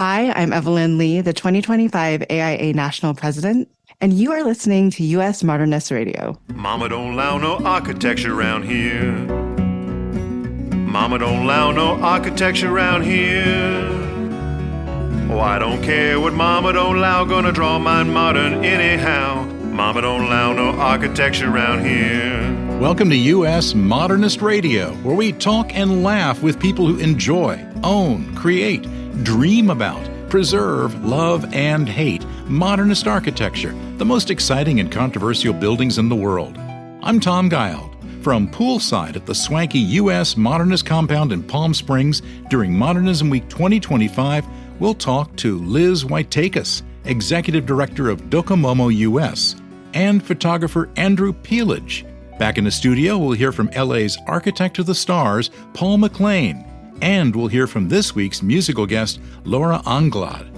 Hi, I'm Evelyn Lee, the 2025 AIA National President, and you are listening to US Modernist Radio. Mama don't allow no architecture around here. Mama don't allow no architecture around here. Oh, I don't care what Mama don't allow, gonna draw mine modern anyhow. Mama don't allow no architecture around here. Welcome to US Modernist Radio, where we talk and laugh with people who enjoy, own, create, dream about, preserve, love, and hate modernist architecture, the most exciting and controversial buildings in the world. I'm Tom Guild. From poolside at the swanky US Modernist compound in Palm Springs during Modernism Week 2025, we'll talk to Liz Waytkus, Executive Director of DOCOMOMO-US, and photographer Andrew Pielage. Back in the studio, we'll hear from LA's architect of the stars, Paul McClean, and we'll hear from this week's musical guest, Laura Anglade.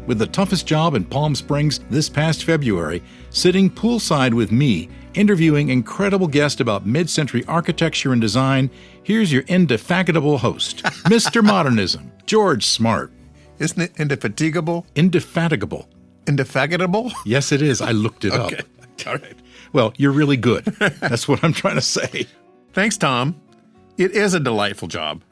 With the toughest job in Palm Springs this past February, sitting poolside with me, interviewing incredible guests about mid-century architecture and design, here's your indefatigable host, Mr. Modernism, George Smart. Isn't it indefatigable? Indefatigable. Indefatigable? Yes, it is. I looked it up. All right. Well, you're really good. That's what I'm trying to say. Thanks, Tom. It is a delightful job.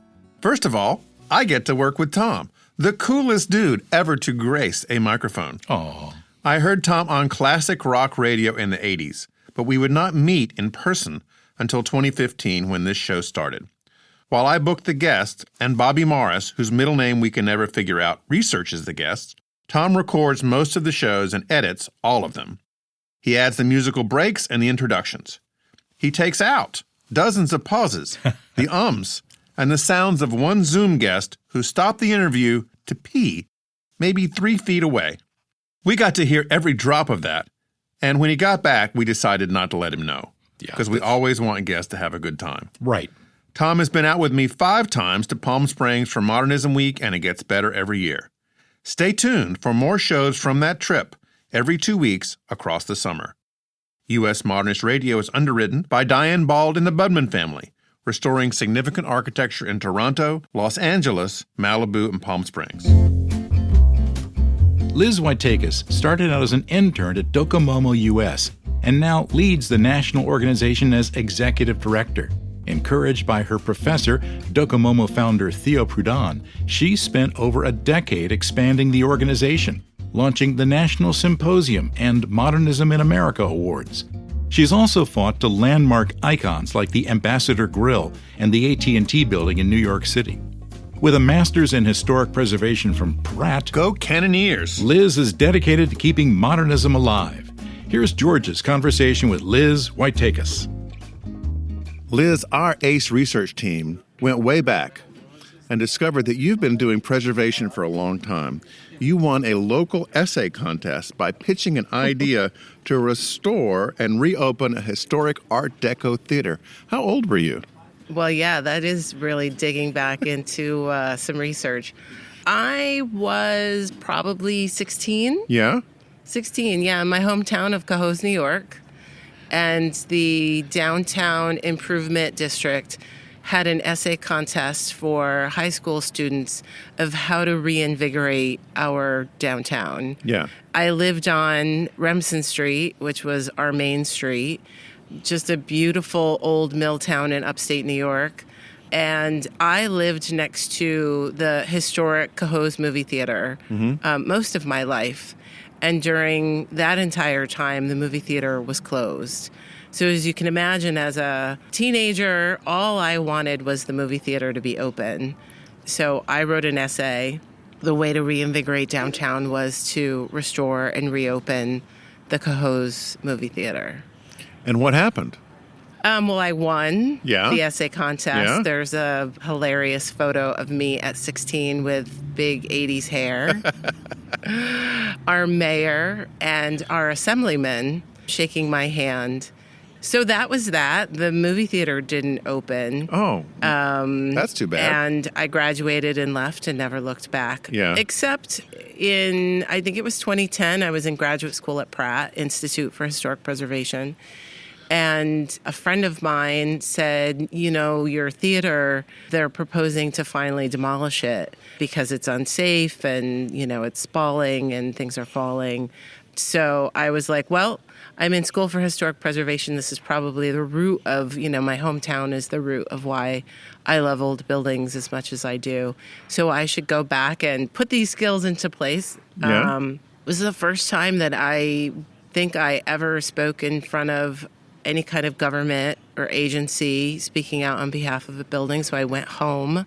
First of all, I get to work with Tom, the coolest dude ever to grace a microphone. Oh. I heard Tom on classic rock radio in the 80s, but we would not meet in person until 2015 when this show started. While I booked the guests, and Bobby Morris, whose middle name we can never figure out, researches the guests, Tom records most of the shows and edits all of them. He adds the musical breaks and the introductions. He takes out dozens of pauses, the ums, and the sounds of one Zoom guest who stopped the interview to pee maybe 3 feet away. We got to hear every drop of that, and when he got back, we decided not to let him know, because we always want guests to have a good time. Right. Tom has been out with me 5 times to Palm Springs for Modernism Week, and it gets better every year. Stay tuned for more shows from that trip every 2 weeks across the summer. US Modernist Radio is underwritten by Diane Bald and the Budman family, restoring significant architecture in Toronto, Los Angeles, Malibu, and Palm Springs. Liz Waytkus started out as an intern at DOCOMOMO-US and now leads the national organization as executive director. Encouraged by her professor, DOCOMOMO founder Theo Proudhon, she spent over a decade expanding the organization, launching the National Symposium and Modernism in America Awards. She's also fought to landmark icons like the Ambassador Grill and the AT&T building in New York City. With a master's in historic preservation from Pratt, Go Cannoneers! Liz is dedicated to keeping modernism alive. Here's George's conversation with Liz Waytkus. Liz, our ACE research team went way back and discovered that you've been doing preservation for a long time. You won a local essay contest by pitching an idea to restore and reopen a historic Art Deco theater. How old were you? Well, yeah, that is really digging back into some research. I was probably 16. Yeah? 16, yeah, in my hometown of Cohoes, New York. And the Downtown Improvement District had an essay contest for high school students of how to reinvigorate our downtown. Yeah. I lived on Remsen Street, which was our main street, just a beautiful old mill town in upstate New York. And I lived next to the historic Cohoes movie theater most of my life. And during that entire time, the movie theater was closed. So as you can imagine, as a teenager, all I wanted was the movie theater to be open. So I wrote an essay. The way to reinvigorate downtown was to restore and reopen the Cohoes movie theater. And what happened? Well, I won the essay contest. Yeah. There's a hilarious photo of me at 16 with big 80s hair. Our mayor and our assemblyman shaking my hand. So that was that. The movie theater didn't open. Oh, that's too bad. And I graduated and left and never looked back. Yeah. Except in, I think it was 2010, I was in graduate school at Pratt Institute for Historic Preservation. And a friend of mine said, your theater, they're proposing to finally demolish it because it's unsafe and, it's spalling and things are falling. So I was like, well, I'm in school for historic preservation. This is probably the root of, my hometown is the root of why I love old buildings as much as I do. So I should go back and put these skills into place. Yeah. It was the first time that I think I ever spoke in front of any kind of government or agency speaking out on behalf of a building. So I went home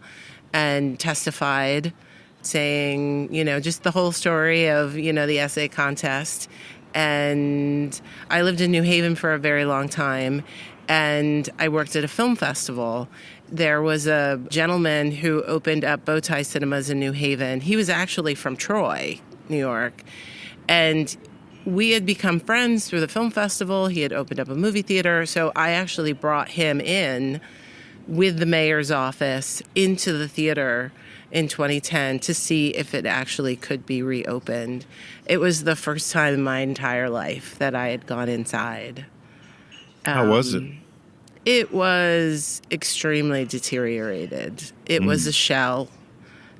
and testified, saying, just the whole story of, the essay contest. And I lived in New Haven for a very long time, and I worked at a film festival. There was a gentleman who opened up Bowtie Cinemas in New Haven. He was actually from Troy, New York. And we had become friends through the film festival. He had opened up a movie theater. So I actually brought him in with the mayor's office into the theater in 2010 to see if it actually could be reopened. It was the first time in my entire life that I had gone inside. How was it? It was extremely deteriorated. It was a shell.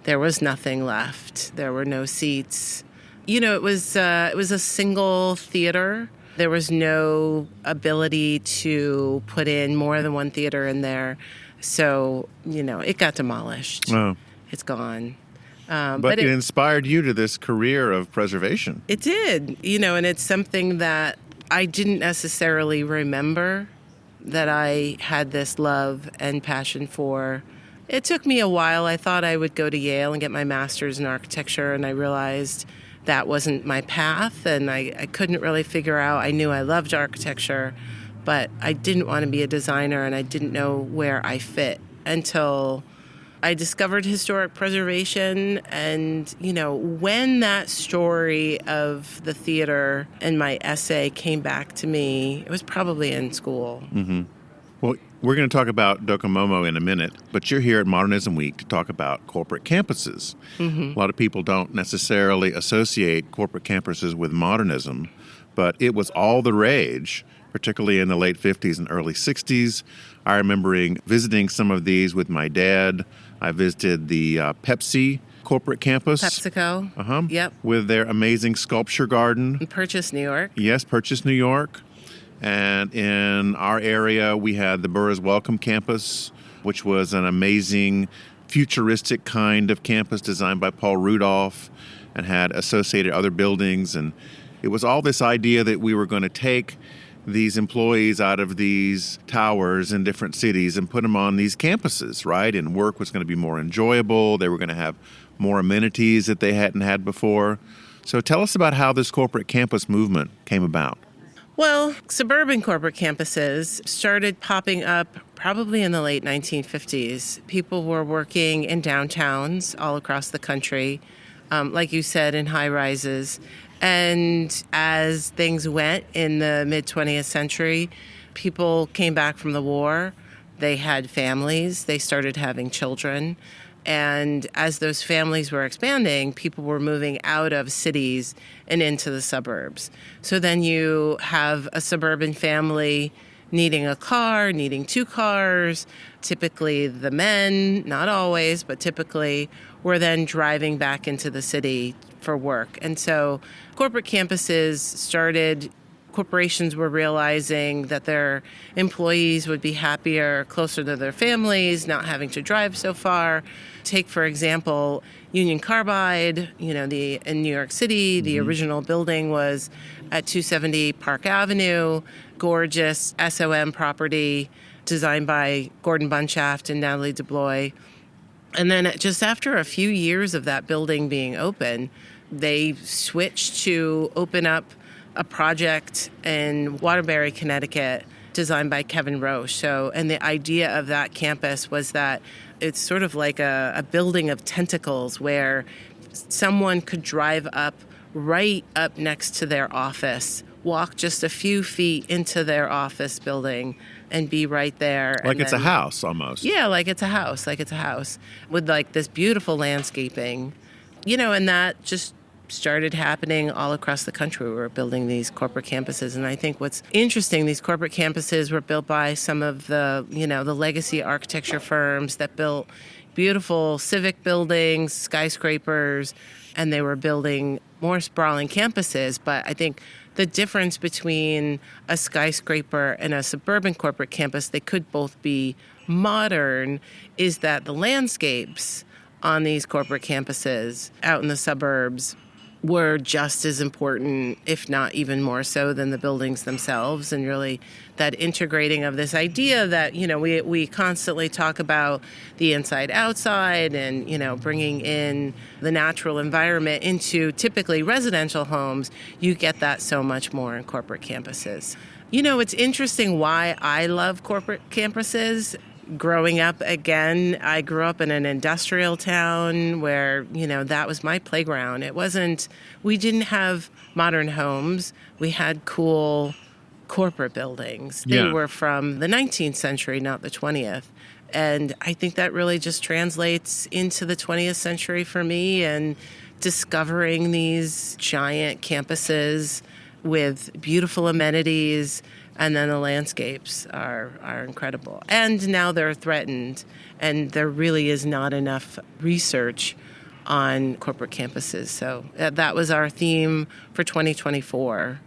There was nothing left. There were no seats. It was a single theater. There was no ability to put in more than one theater in there. So, it got demolished. Oh. It's gone. But it inspired you to this career of preservation. It did, and it's something that I didn't necessarily remember that I had this love and passion for. It took me a while. I thought I would go to Yale and get my master's in architecture, and I realized that wasn't my path, and I couldn't really figure out. I knew I loved architecture, but I didn't want to be a designer, and I didn't know where I fit until I discovered historic preservation. And, when that story of the theater and my essay came back to me, it was probably in school. Mm-hmm. Well, we're going to talk about DOCOMOMO in a minute, but you're here at Modernism Week to talk about corporate campuses. Mm-hmm. A lot of people don't necessarily associate corporate campuses with modernism, but it was all the rage, particularly in the late 50s and early 60s. I remember visiting some of these with my dad. I visited the Pepsi corporate campus. PepsiCo. Uh-huh. Yep. With their amazing sculpture garden. In Purchase, New York. Yes, Purchase, New York. And in our area, we had the Burroughs Wellcome campus, which was an amazing, futuristic kind of campus designed by Paul Rudolph and had associated other buildings. And it was all this idea that we were going to take these employees out of these towers in different cities and put them on these campuses, right? And work was going to be more enjoyable. They were going to have more amenities that they hadn't had before. So tell us about how this corporate campus movement came about. Well, suburban corporate campuses started popping up probably in the late 1950s. People were working in downtowns all across the country, like you said, in high-rises. And as things went in the mid-20th century, people came back from the war. They had families. They started having children. And as those families were expanding, people were moving out of cities and into the suburbs. So then you have a suburban family needing a car, needing two cars. Typically the men, not always, but typically, were then driving back into the city for work. And so corporate campuses started. Corporations were realizing that their employees would be happier closer to their families, not having to drive so far. Take, for example, Union Carbide, in New York City. The original building was at 270 Park Avenue, gorgeous SOM property designed by Gordon Bunshaft and Natalie DeBlois. And then just after a few years of that building being open, they switched to open up a project in Waterbury, Connecticut, designed by Kevin Roche. And the idea of that campus was that it's sort of like a building of tentacles where someone could drive up right up next to their office, walk just a few feet into their office building, and be right there. Like it's a house almost. Yeah, like it's a house, with like this beautiful landscaping, and that just started happening all across the country. We were building these corporate campuses. And I think what's interesting, these corporate campuses were built by some of the, the legacy architecture firms that built beautiful civic buildings, skyscrapers, and they were building more sprawling campuses. But I think the difference between a skyscraper and a suburban corporate campus, they could both be modern, is that the landscapes on these corporate campuses out in the suburbs were just as important, if not even more so, than the buildings themselves. And really that integrating of this idea that, we constantly talk about the inside outside and, bringing in the natural environment into typically residential homes, you get that so much more in corporate campuses. It's interesting why I love corporate campuses. Growing up, again, I grew up in an industrial town where, that was my playground. We didn't have modern homes. We had cool corporate buildings. They were from the 19th century, not the 20th. And I think that really just translates into the 20th century for me, and discovering these giant campuses with beautiful amenities. And then the landscapes are incredible. And now they're threatened, and there really is not enough research on corporate campuses. So that was our theme for 2024,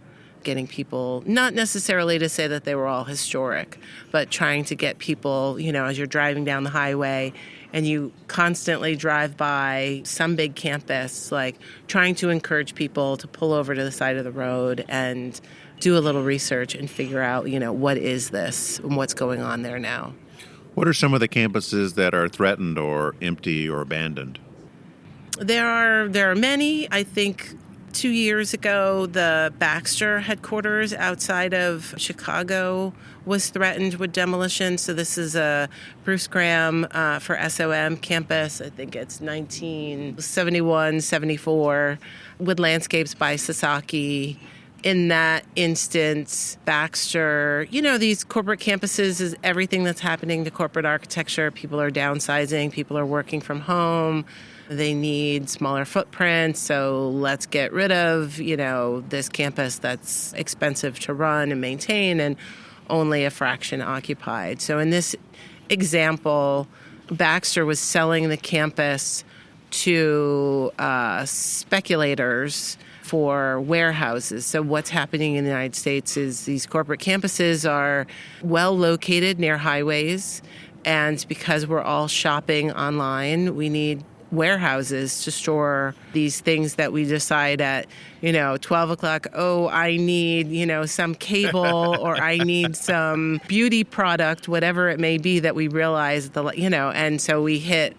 getting people, not necessarily to say that they were all historic, but trying to get people, as you're driving down the highway and you constantly drive by some big campus, like trying to encourage people to pull over to the side of the road and do a little research and figure out, what is this and what's going on there now. What are some of the campuses that are threatened or empty or abandoned? There are many. I think 2 years ago, the Baxter headquarters outside of Chicago was threatened with demolition. So this is a Bruce Graham for SOM campus. I think it's 1971, 74, with landscapes by Sasaki. In that instance, Baxter, these corporate campuses is everything that's happening to corporate architecture. People are downsizing, people are working from home. They need smaller footprints, so let's get rid of, this campus that's expensive to run and maintain and only a fraction occupied. So in this example, Baxter was selling the campus to speculators for warehouses. So what's happening in the United States is these corporate campuses are well located near highways, and because we're all shopping online, we need warehouses to store these things that we decide at, 12 o'clock, I need, some cable or I need some beauty product, whatever it may be that we realize, and so we hit,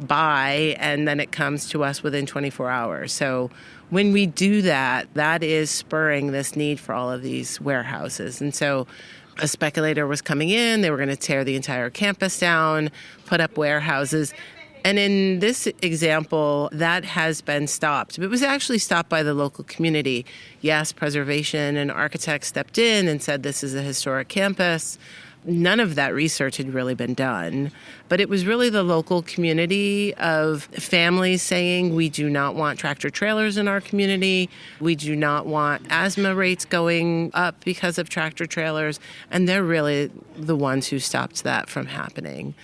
buy, and then it comes to us within 24 hours. So when we do that, that is spurring this need for all of these warehouses. And so a speculator was coming in, they were going to tear the entire campus down, put up warehouses. And in this example, that has been stopped. It was actually stopped by the local community. Yes, preservation and architects stepped in and said this is a historic campus. None of that research had really been done. But it was really the local community of families saying, we do not want tractor trailers in our community. We do not want asthma rates going up because of tractor trailers. And they're really the ones who stopped that from happening.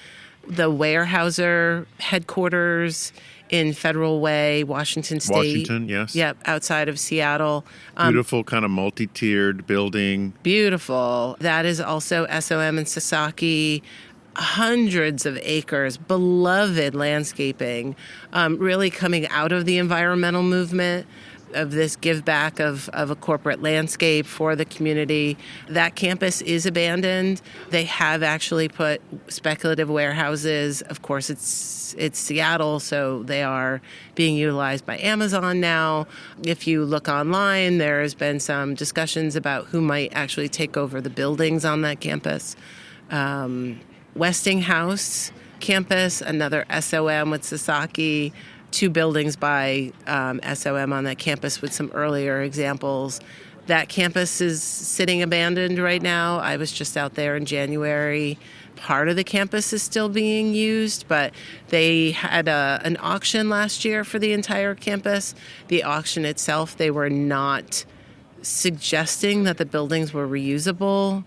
The Weyerhaeuser headquarters in Federal Way, Washington State. Washington, yes. Yep, outside of Seattle. Beautiful kind of multi-tiered building. Beautiful. That is also SOM and Sasaki. Hundreds of acres, beloved landscaping, really coming out of the environmental movement of this give back of a corporate landscape for the community. That campus is abandoned. They have actually put speculative warehouses. Of course, it's Seattle, so they are being utilized by Amazon now. If you look online, there has been some discussions about who might actually take over the buildings on that campus. Westinghouse campus, another SOM with Sasaki. 2 buildings by SOM on that campus with some earlier examples. That campus is sitting abandoned right now. I was just out there in January. part of the campus is still being used, but they had an auction last year for the entire campus. The auction itself, they were not suggesting that the buildings were reusable,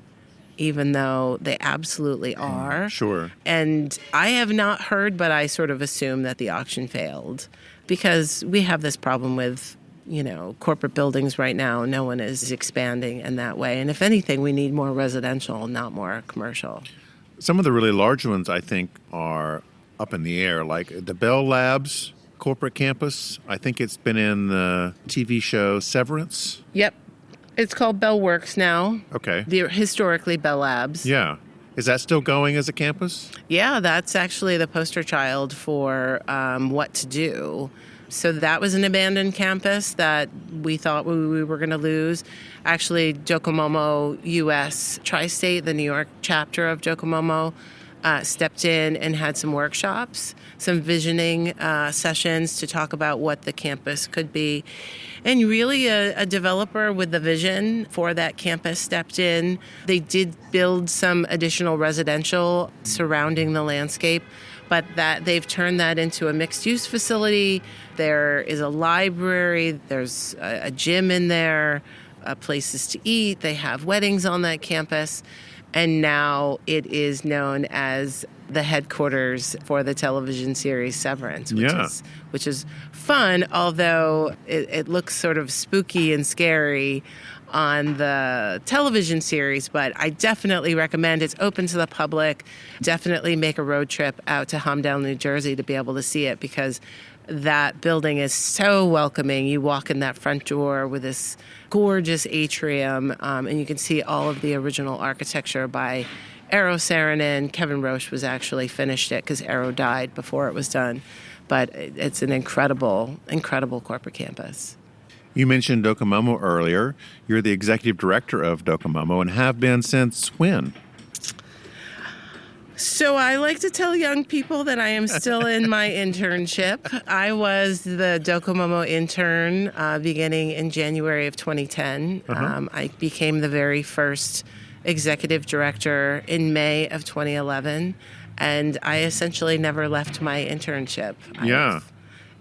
even though they absolutely are. Sure. And I have not heard, but I sort of assume that the auction failed because we have this problem with, corporate buildings right now. No one is expanding in that way. And if anything, we need more residential, not more commercial. Some of the really large ones, I think, are up in the air, like the Bell Labs corporate campus. I think it's been in the TV show Severance. Yep. It's called Bell Works now. Okay. Historically Bell Labs. Yeah. Is that still going as a campus? Yeah, that's actually the poster child for what to do. So that was an abandoned campus that we thought we were going to lose. Actually, DOCOMOMO-US Tri-State, the New York chapter of DOCOMOMO, stepped in and had some workshops, some visioning sessions to talk about what the campus could be. And really a developer with the vision for that campus stepped in. They did build some additional residential surrounding the landscape, but that they've turned that into a mixed-use facility. There is a library, there's a gym in there, places to eat. They have weddings on that campus. And now it is known as the headquarters for the television series Severance, which is fun, although it looks sort of spooky and scary on the television series, but I definitely recommend it's open to the public. Definitely make a road trip out to Homedale, New Jersey to be able to see it because that building is so welcoming. You walk in that front door with this gorgeous atrium, and you can see all of the original architecture by Eero Saarinen. Kevin Roche was actually finished it because Eero died before it was done. But it's an incredible, incredible corporate campus. You mentioned DOCOMOMO earlier. You're the executive director of DOCOMOMO and have been since when? So I like to tell young people that I am still in my internship. I was the DOCOMOMO intern beginning in January of 2010. I became the very first executive director in May of 2011, and I essentially never left my internship.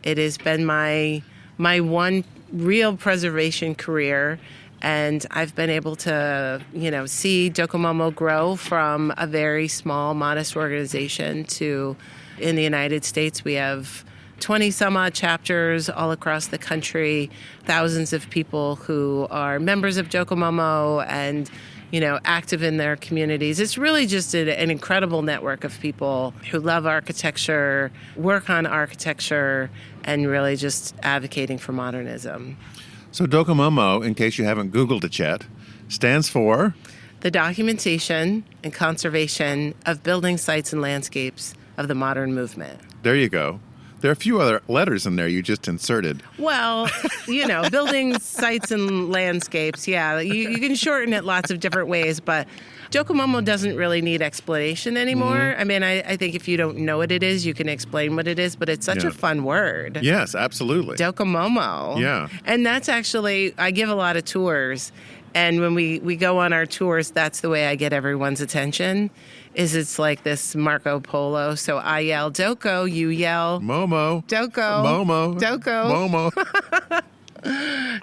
It has been my one real preservation career. And I've been able to, see DOCOMOMO grow from a very small, modest organization to, in the United States, we have 20 some odd chapters all across the country, thousands of people who are members of DOCOMOMO and, active in their communities. It's really just an incredible network of people who love architecture, work on architecture, and really just advocating for modernism. So DOCOMOMO, in case you haven't Googled it yet, stands for? The Documentation and Conservation of Building Sites and Landscapes of the Modern Movement. There you go. There are a few other letters in there you just inserted. Well, building sites and landscapes, yeah. You can shorten it lots of different ways, but DOCOMOMO doesn't really need explanation anymore. Mm-hmm. I mean, I think if you don't know what it is, you can explain what it is, but it's such a fun word. Yes, absolutely. DOCOMOMO. Yeah. And that's actually, I give a lot of tours, and when we go on our tours, that's the way I get everyone's attention, is it's like this Marco Polo. So I yell, Doco, you yell... Momo. Doco. Momo. Doco. Momo.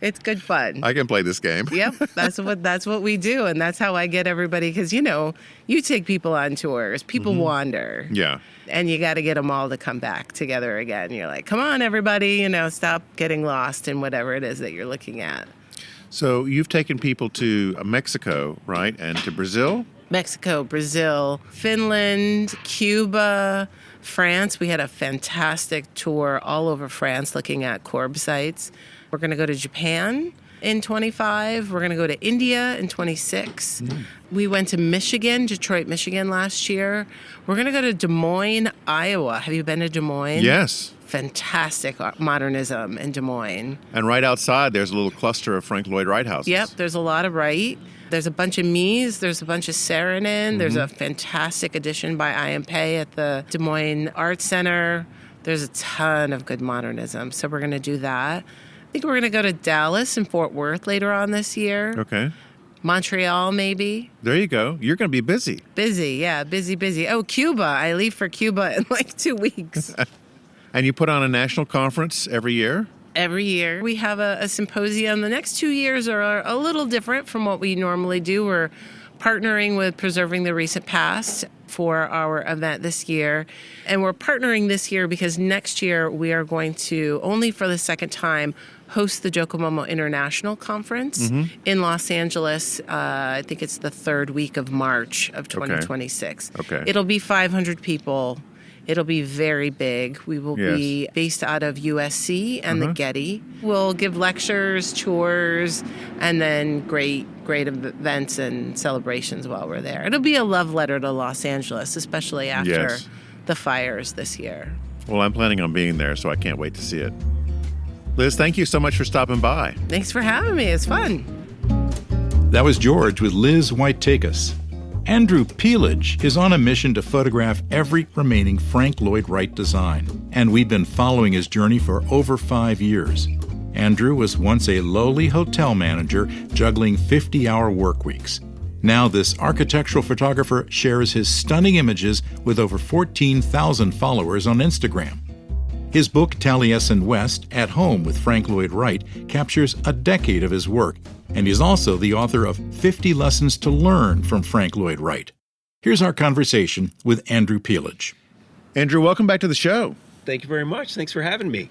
It's good fun. I can play this game. Yep, that's what we do, and that's how I get everybody. Because you take people on tours, people wander. Yeah, and you got to get them all to come back together again. You're like, come on, everybody, stop getting lost in whatever it is that you're looking at. So you've taken people to Mexico, right, and to Brazil. Mexico, Brazil, Finland, Cuba, France. We had a fantastic tour all over France looking at Corb sites. We're going to go to Japan in 25. We're going to go to India in 26. We went to Detroit, Michigan last year. We're going to go to Des Moines, Iowa. Have you been to Des Moines? Yes. Fantastic modernism in Des Moines. And right outside, there's a little cluster of Frank Lloyd Wright houses. Yep, there's a lot of Wright. There's a bunch of Mies. There's a bunch of Saarinen. There's a fantastic edition by I.M. Pei at the Des Moines Art Center. There's a ton of good modernism. So we're going to do that. I think we're going to go to Dallas and Fort Worth later on this year. Okay. Montreal, maybe. There you go. You're going to be busy. Busy, yeah, busy. Oh, Cuba. I leave for Cuba in like 2 weeks. And you put on a national conference every year? Every year. We have a symposium. The next 2 years are a little different from what we normally do. We're partnering with Preserving the Recent Past for our event this year. And we're partnering this year because next year we are going to, only for the second time, host the DOCOMOMO International Conference in Los Angeles. I think it's the third week of March of 2026. Okay. It'll be 500 people. It'll be very big. We will be based out of USC and the Getty. We'll give lectures, tours, and then great events and celebrations while we're there. It'll be a love letter to Los Angeles, especially after the fires this year. Well, I'm planning on being there, so I can't wait to see it. Liz, thank you so much for stopping by. Thanks for having me. It's fun. That was George with Liz Waytkus. Andrew Pielage is on a mission to photograph every remaining Frank Lloyd Wright design, and we've been following his journey for over 5 years. Andrew was once a lowly hotel manager juggling 50-hour work weeks. Now this architectural photographer shares his stunning images with over 14,000 followers on Instagram. His book, Taliesin West, At Home with Frank Lloyd Wright, captures a decade of his work, and he's also the author of 50 Lessons to Learn from Frank Lloyd Wright. Here's our conversation with Andrew Pielage. Andrew, welcome back to the show. Thank you very much. Thanks for having me.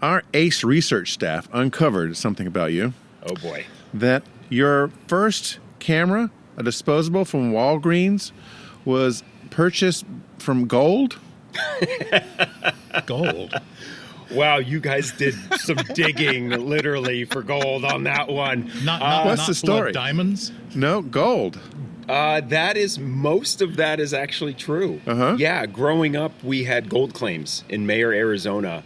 Our ACE research staff uncovered something about you. Oh, boy. That your first camera, a disposable from Walgreens, was purchased from gold? Gold. Wow, you guys did some digging, literally, for gold on that one. What's the story? Diamonds? No, gold. Most of that is actually true. Yeah, growing up, we had gold claims in Mayer, Arizona.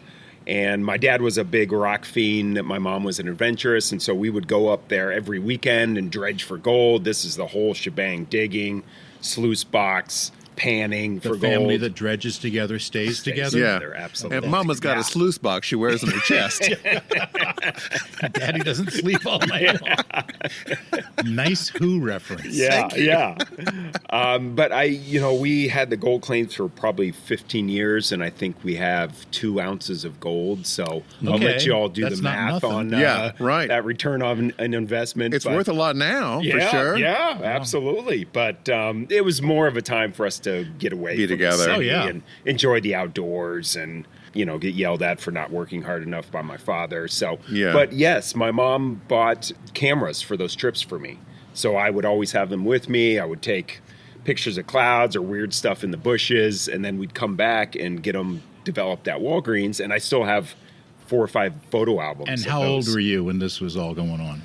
And my dad was a big rock fiend. My mom was an adventurous. And so we would go up there every weekend and dredge for gold. This is the whole shebang: digging, sluice box, panning for gold. The family that dredges together stays together? Yeah. Absolutely. And Mama's got a sluice box she wears in her chest. Daddy doesn't sleep all night long. Nice Who reference. Yeah. But we had the gold claims for probably 15 years, and I think we have 2 ounces of gold. So I'll let you all do the math on that return on an investment. It's worth a lot now, for sure. Yeah, absolutely. But it was more of a time for us to get away from together. the city and enjoy the outdoors and get yelled at for not working hard enough by my father. So, but yes, my mom bought cameras for those trips for me. So I would always have them with me. I would take pictures of clouds or weird stuff in the bushes, and then we'd come back and get them developed at Walgreens. And I still have 4 or 5 photo albums. And how old were you when this was all going on?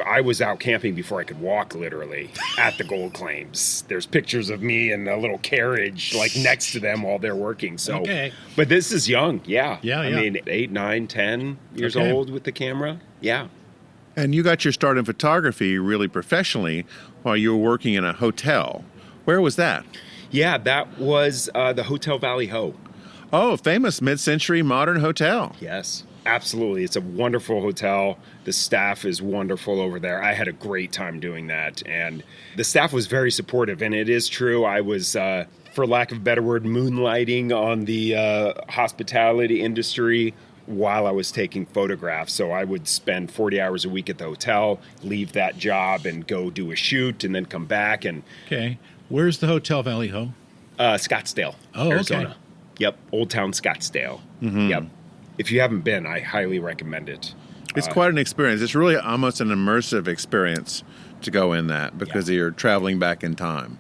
I was out camping before I could walk, literally, at the gold claims. There's pictures of me in a little carriage, like next to them while they're working. So, but this is young, I mean, 8, 9, 10 years old with the camera. Yeah. And you got your start in photography really professionally while you were working in a hotel. Where was that? Yeah, that was the Hotel Valley Ho. Oh, famous mid-century modern hotel. Yes. Absolutely. It's a wonderful hotel. The staff is wonderful over there. I had a great time doing that. And the staff was very supportive. And it is true, I was, for lack of a better word, moonlighting on the hospitality industry while I was taking photographs. So I would spend 40 hours a week at the hotel, leave that job and go do a shoot and then come back. And Where's the Hotel Valley Ho? Scottsdale, Arizona. Okay. Yep. Old Town Scottsdale. Mm-hmm. Yep. If you haven't been, I highly recommend it. It's quite an experience. It's really almost an immersive experience to go in that because you're traveling back in time.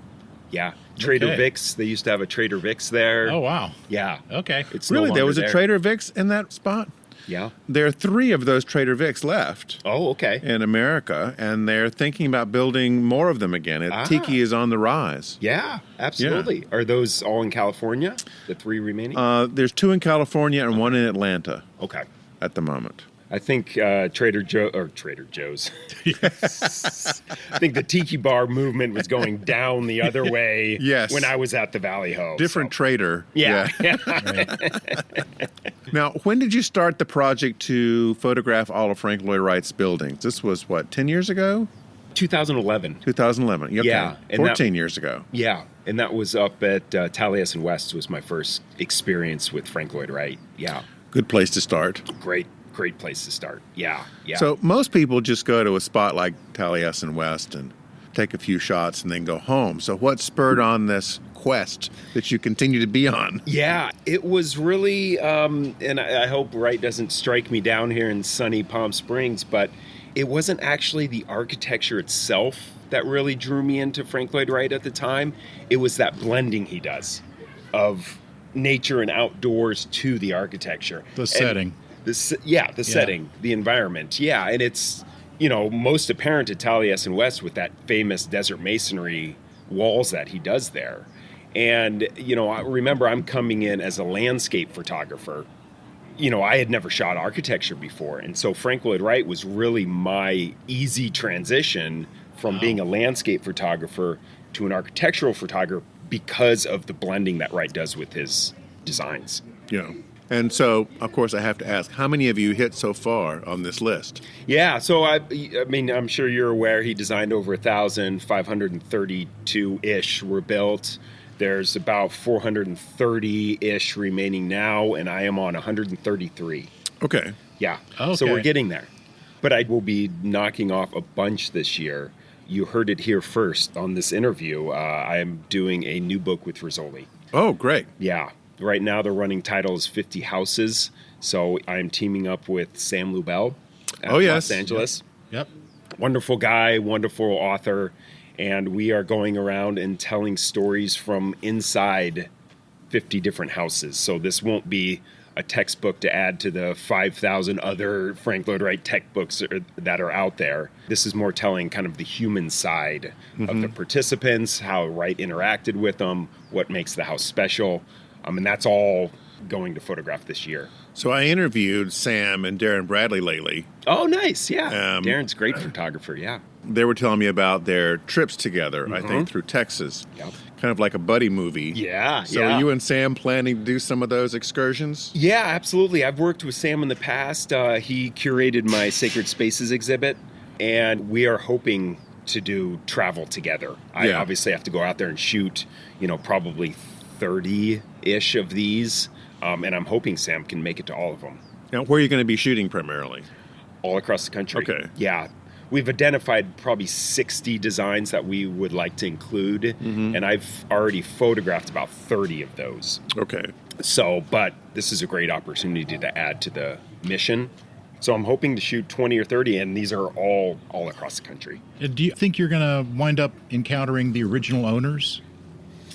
Yeah. Trader Vic's. They used to have a Trader Vic's there. Oh, wow. Yeah. Okay. It's really? No There was a there. Trader Vic's in that spot? Yeah. There are 3 of those Trader Vic's left. Oh, okay. In America, and they're thinking about building more of them again. Tiki is on the rise. Yeah, absolutely. Are those all in California, the 3 remaining? There's 2 in California and 1 in Atlanta. Okay. At the moment. I think Trader Joe's. I think the tiki bar movement was going down the other way Yes. when I was at the Valley Ho. Different trader. Yeah. Now, when did you start the project to photograph all of Frank Lloyd Wright's buildings? This was, 10 years ago? 2011. 2011. Okay. Yeah, and 14 years ago. Yeah, and that was up at Taliesin West was my first experience with Frank Lloyd Wright. Yeah. Good place to start. Great place to start. Yeah. So most people just go to a spot like Taliesin West and take a few shots and then go home. So what spurred on this quest that you continue to be on? Yeah, it was really, and I hope Wright doesn't strike me down here in sunny Palm Springs, but it wasn't actually the architecture itself that really drew me into Frank Lloyd Wright at the time. It was that blending he does of nature and outdoors to the architecture. The setting. Setting, the environment. Yeah, and it's, most apparent at Taliesin West with that famous desert masonry walls that he does there. And, I remember I'm coming in as a landscape photographer. I had never shot architecture before. And so Frank Lloyd Wright was really my easy transition from being a landscape photographer to an architectural photographer because of the blending that Wright does with his designs. Yeah. And so, of course, I have to ask, how many of you hit so far on this list? Yeah, so I mean, I'm sure you're aware he designed over 1,532-ish were built. There's about 430-ish remaining now, and I am on 133. Okay. Yeah, Okay. So we're getting there. But I will be knocking off a bunch this year. You heard it here first on this interview. I am doing a new book with Rizzoli. Oh, great. Yeah. Right now, the running title is 50 Houses. So I'm teaming up with Sam Lubell at Los Angeles. Yep. Wonderful guy, wonderful author. And we are going around and telling stories from inside 50 different houses. So this won't be a textbook to add to the 5,000 other Frank Lloyd Wright tech books that are out there. This is more telling kind of the human side of the participants, how Wright interacted with them, what makes the house special. And that's all going to photograph this year. So I interviewed Sam and Darren Bradley lately. Oh, nice. Yeah. Darren's a great photographer. Yeah. They were telling me about their trips together, I think, through Texas. Yep. Kind of like a buddy movie. Yeah. So are you and Sam planning to do some of those excursions? Yeah, absolutely. I've worked with Sam in the past. He curated my Sacred Spaces exhibit, and we are hoping to do travel together. I obviously have to go out there and shoot, probably 30-ish of these, and I'm hoping Sam can make it to all of them. Now, where are you going to be shooting primarily? All across the country. Okay. Yeah. We've identified probably 60 designs that we would like to include, and I've already photographed about 30 of those. Okay. So, but this is a great opportunity to add to the mission. So I'm hoping to shoot 20 or 30, and these are all across the country. Do you think you're going to wind up encountering the original owners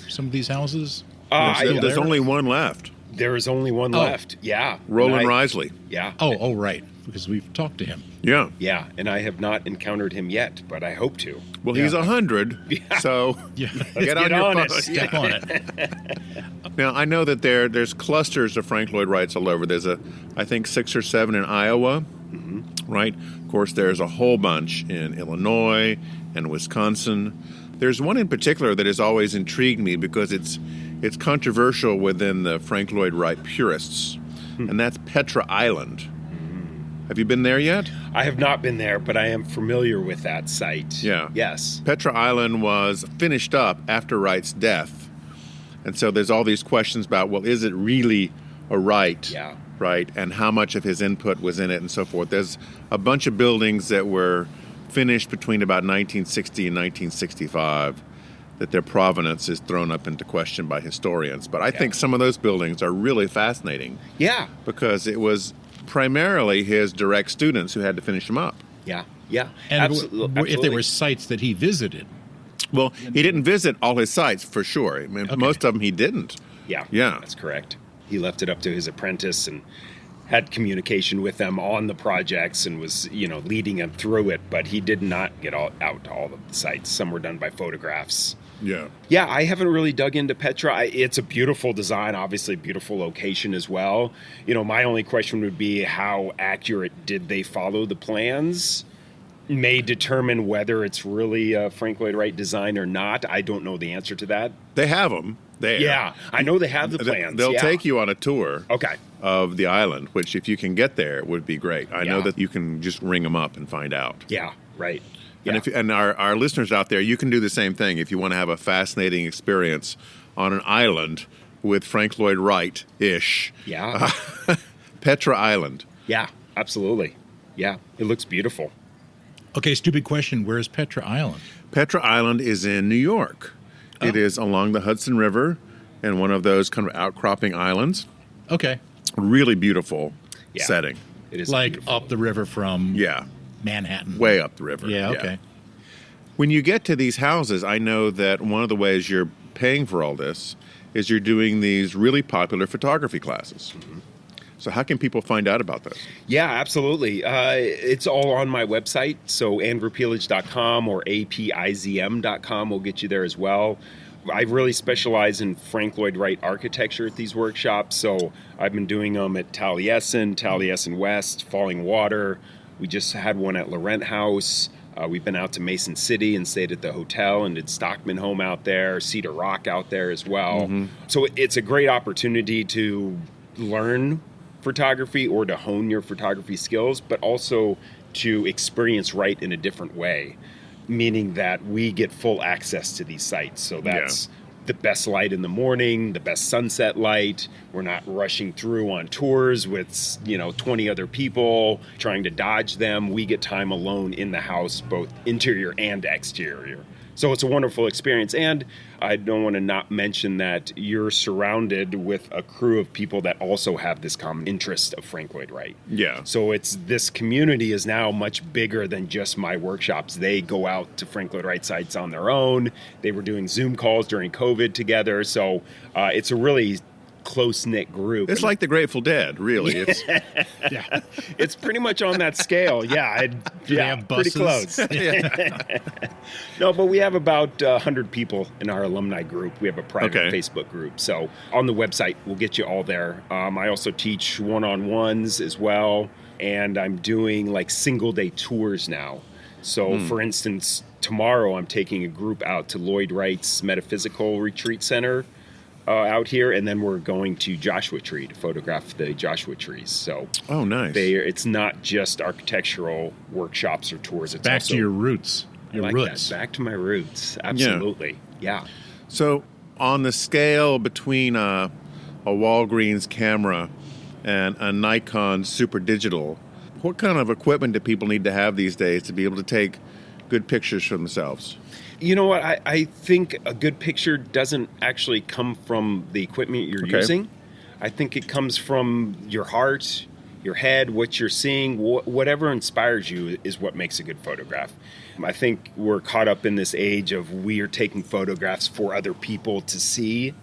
of some of these houses? There's only one left. There is only one left. Yeah. Roland Risley. Yeah. Oh, right. Because we've talked to him. Yeah. Yeah, and I have not encountered him yet, but I hope to. Well, he's 100, so get on your phone. Step on it. Now, I know that there's clusters of Frank Lloyd Wrights all over. There's I think 6 or 7 in Iowa, right? Of course, there's a whole bunch in Illinois and Wisconsin. There's one in particular that has always intrigued me because it's controversial within the Frank Lloyd Wright purists, and that's Petra Island. Have you been there yet? I have not been there, but I am familiar with that site. Yeah. Yes. Petra Island was finished up after Wright's death. And so there's all these questions about, well, is it really a Wright? Yeah. Right? And how much of his input was in it and so forth. There's a bunch of buildings that were finished between about 1960 and 1965 that their provenance is thrown up into question by historians. But I think some of those buildings are really fascinating. Yeah. Because it was primarily his direct students who had to finish them up. Yeah. Yeah. And Absolutely. if they were sites that he visited. Well, he didn't visit all his sites, for sure. I mean, most of them he didn't. Yeah. Yeah. That's correct. He left it up to his apprentice and had communication with them on the projects and was, leading them through it. But he did not get out to all of the sites. Some were done by photographs. Yeah. Yeah, I haven't really dug into Petra. It's a beautiful design, obviously beautiful location as well. My only question would be how accurate did they follow the plans? May determine whether it's really a Frank Lloyd Wright design or not. I don't know the answer to that. They have them there. Yeah, I know they have the plans. They'll take you on a tour Okay. of the island, which if you can get there would be great. I know that you can just ring them up and find out. Yeah, right. Yeah. And our listeners out there, you can do the same thing if you want to have a fascinating experience on an island with Frank Lloyd Wright-ish. Yeah. Petra Island. Yeah, absolutely. Yeah, it looks beautiful. Okay, stupid question. Where is Petra Island? Petra Island is in New York. Oh. It is along the Hudson River and one of those kind of outcropping islands. Okay. Really beautiful setting. It is Like beautiful. up the river from Manhattan. Way up the river. Yeah, okay. When you get to these houses, I know that one of the ways you're paying for all this is you're doing these really popular photography classes. Mm-hmm. So how can people find out about this? Yeah, absolutely. It's all on my website. So andrewpielage.com or apizm.com will get you there as well. I really specialize in Frank Lloyd Wright architecture at these workshops. So I've been doing them at Taliesin West, Falling Water. We just had one at Laurent House. We've been out to Mason City and stayed at the hotel and did Stockman Home out there, Cedar Rock out there as well. Mm-hmm. So it's a great opportunity to learn photography or to hone your photography skills, but also to experience Wright in a different way, meaning that we get full access to these sites. So that's the best light in the morning, the best sunset light. We're not rushing through on tours with 20 other people trying to dodge them. We get time alone in the house, both interior and exterior. So it's a wonderful experience. And I don't want to not mention that you're surrounded with a crew of people that also have this common interest of Frank Lloyd Wright. Yeah. So this community is now much bigger than just my workshops. They go out to Frank Lloyd Wright sites on their own. They were doing Zoom calls during COVID together. So it's a really close-knit group. It's like the Grateful Dead, really. It's it's pretty much on that scale. Yeah, Do they have pretty buses? close. No, but we have about 100 people in our alumni group. We have a private Facebook group. So on the website, we'll get you all there. I also teach one-on-ones as well, and I'm doing like single-day tours now. So, for instance, tomorrow I'm taking a group out to Lloyd Wright's Metaphysical Retreat Center out here, and then we're going to Joshua Tree to photograph the Joshua trees. So, nice. It's not just architectural workshops or tours. It's Back also, to your roots. I like that. Back to my roots. Absolutely. Yeah. So on the scale between a Walgreens camera and a Nikon Super Digital, what kind of equipment do people need to have these days to be able to take good pictures for themselves? You know what? I think a good picture doesn't actually come from the equipment you're using. I think it comes from your heart, your head, what you're seeing, whatever inspires you is what makes a good photograph. I think we're caught up in this age of we are taking photographs for other people to see,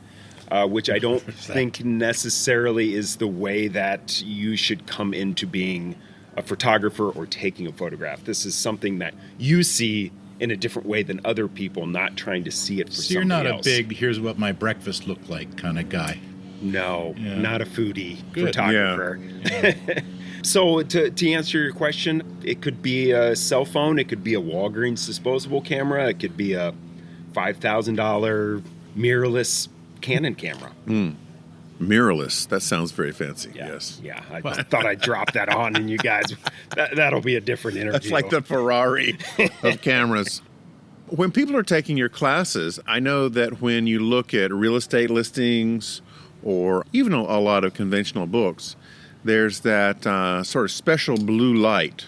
which I don't think necessarily is the way that you should come into being a photographer or taking a photograph. This is something that you see in a different way than other people, not trying to see it for somebody else. So you're not a big, here's what my breakfast looked like kind of guy. No, not a foodie Good. photographer. Yeah. So to answer your question, it could be a cell phone, it could be a Walgreens disposable camera, it could be a $5,000 mirrorless Canon camera. Mirrorless. That sounds very fancy. Yes. Yeah. I thought I'd drop that on, and you guys, that'll be a different interview. That's like the Ferrari of cameras. When people are taking your classes, I know that when you look at real estate listings or even a lot of conventional books, there's that sort of special blue light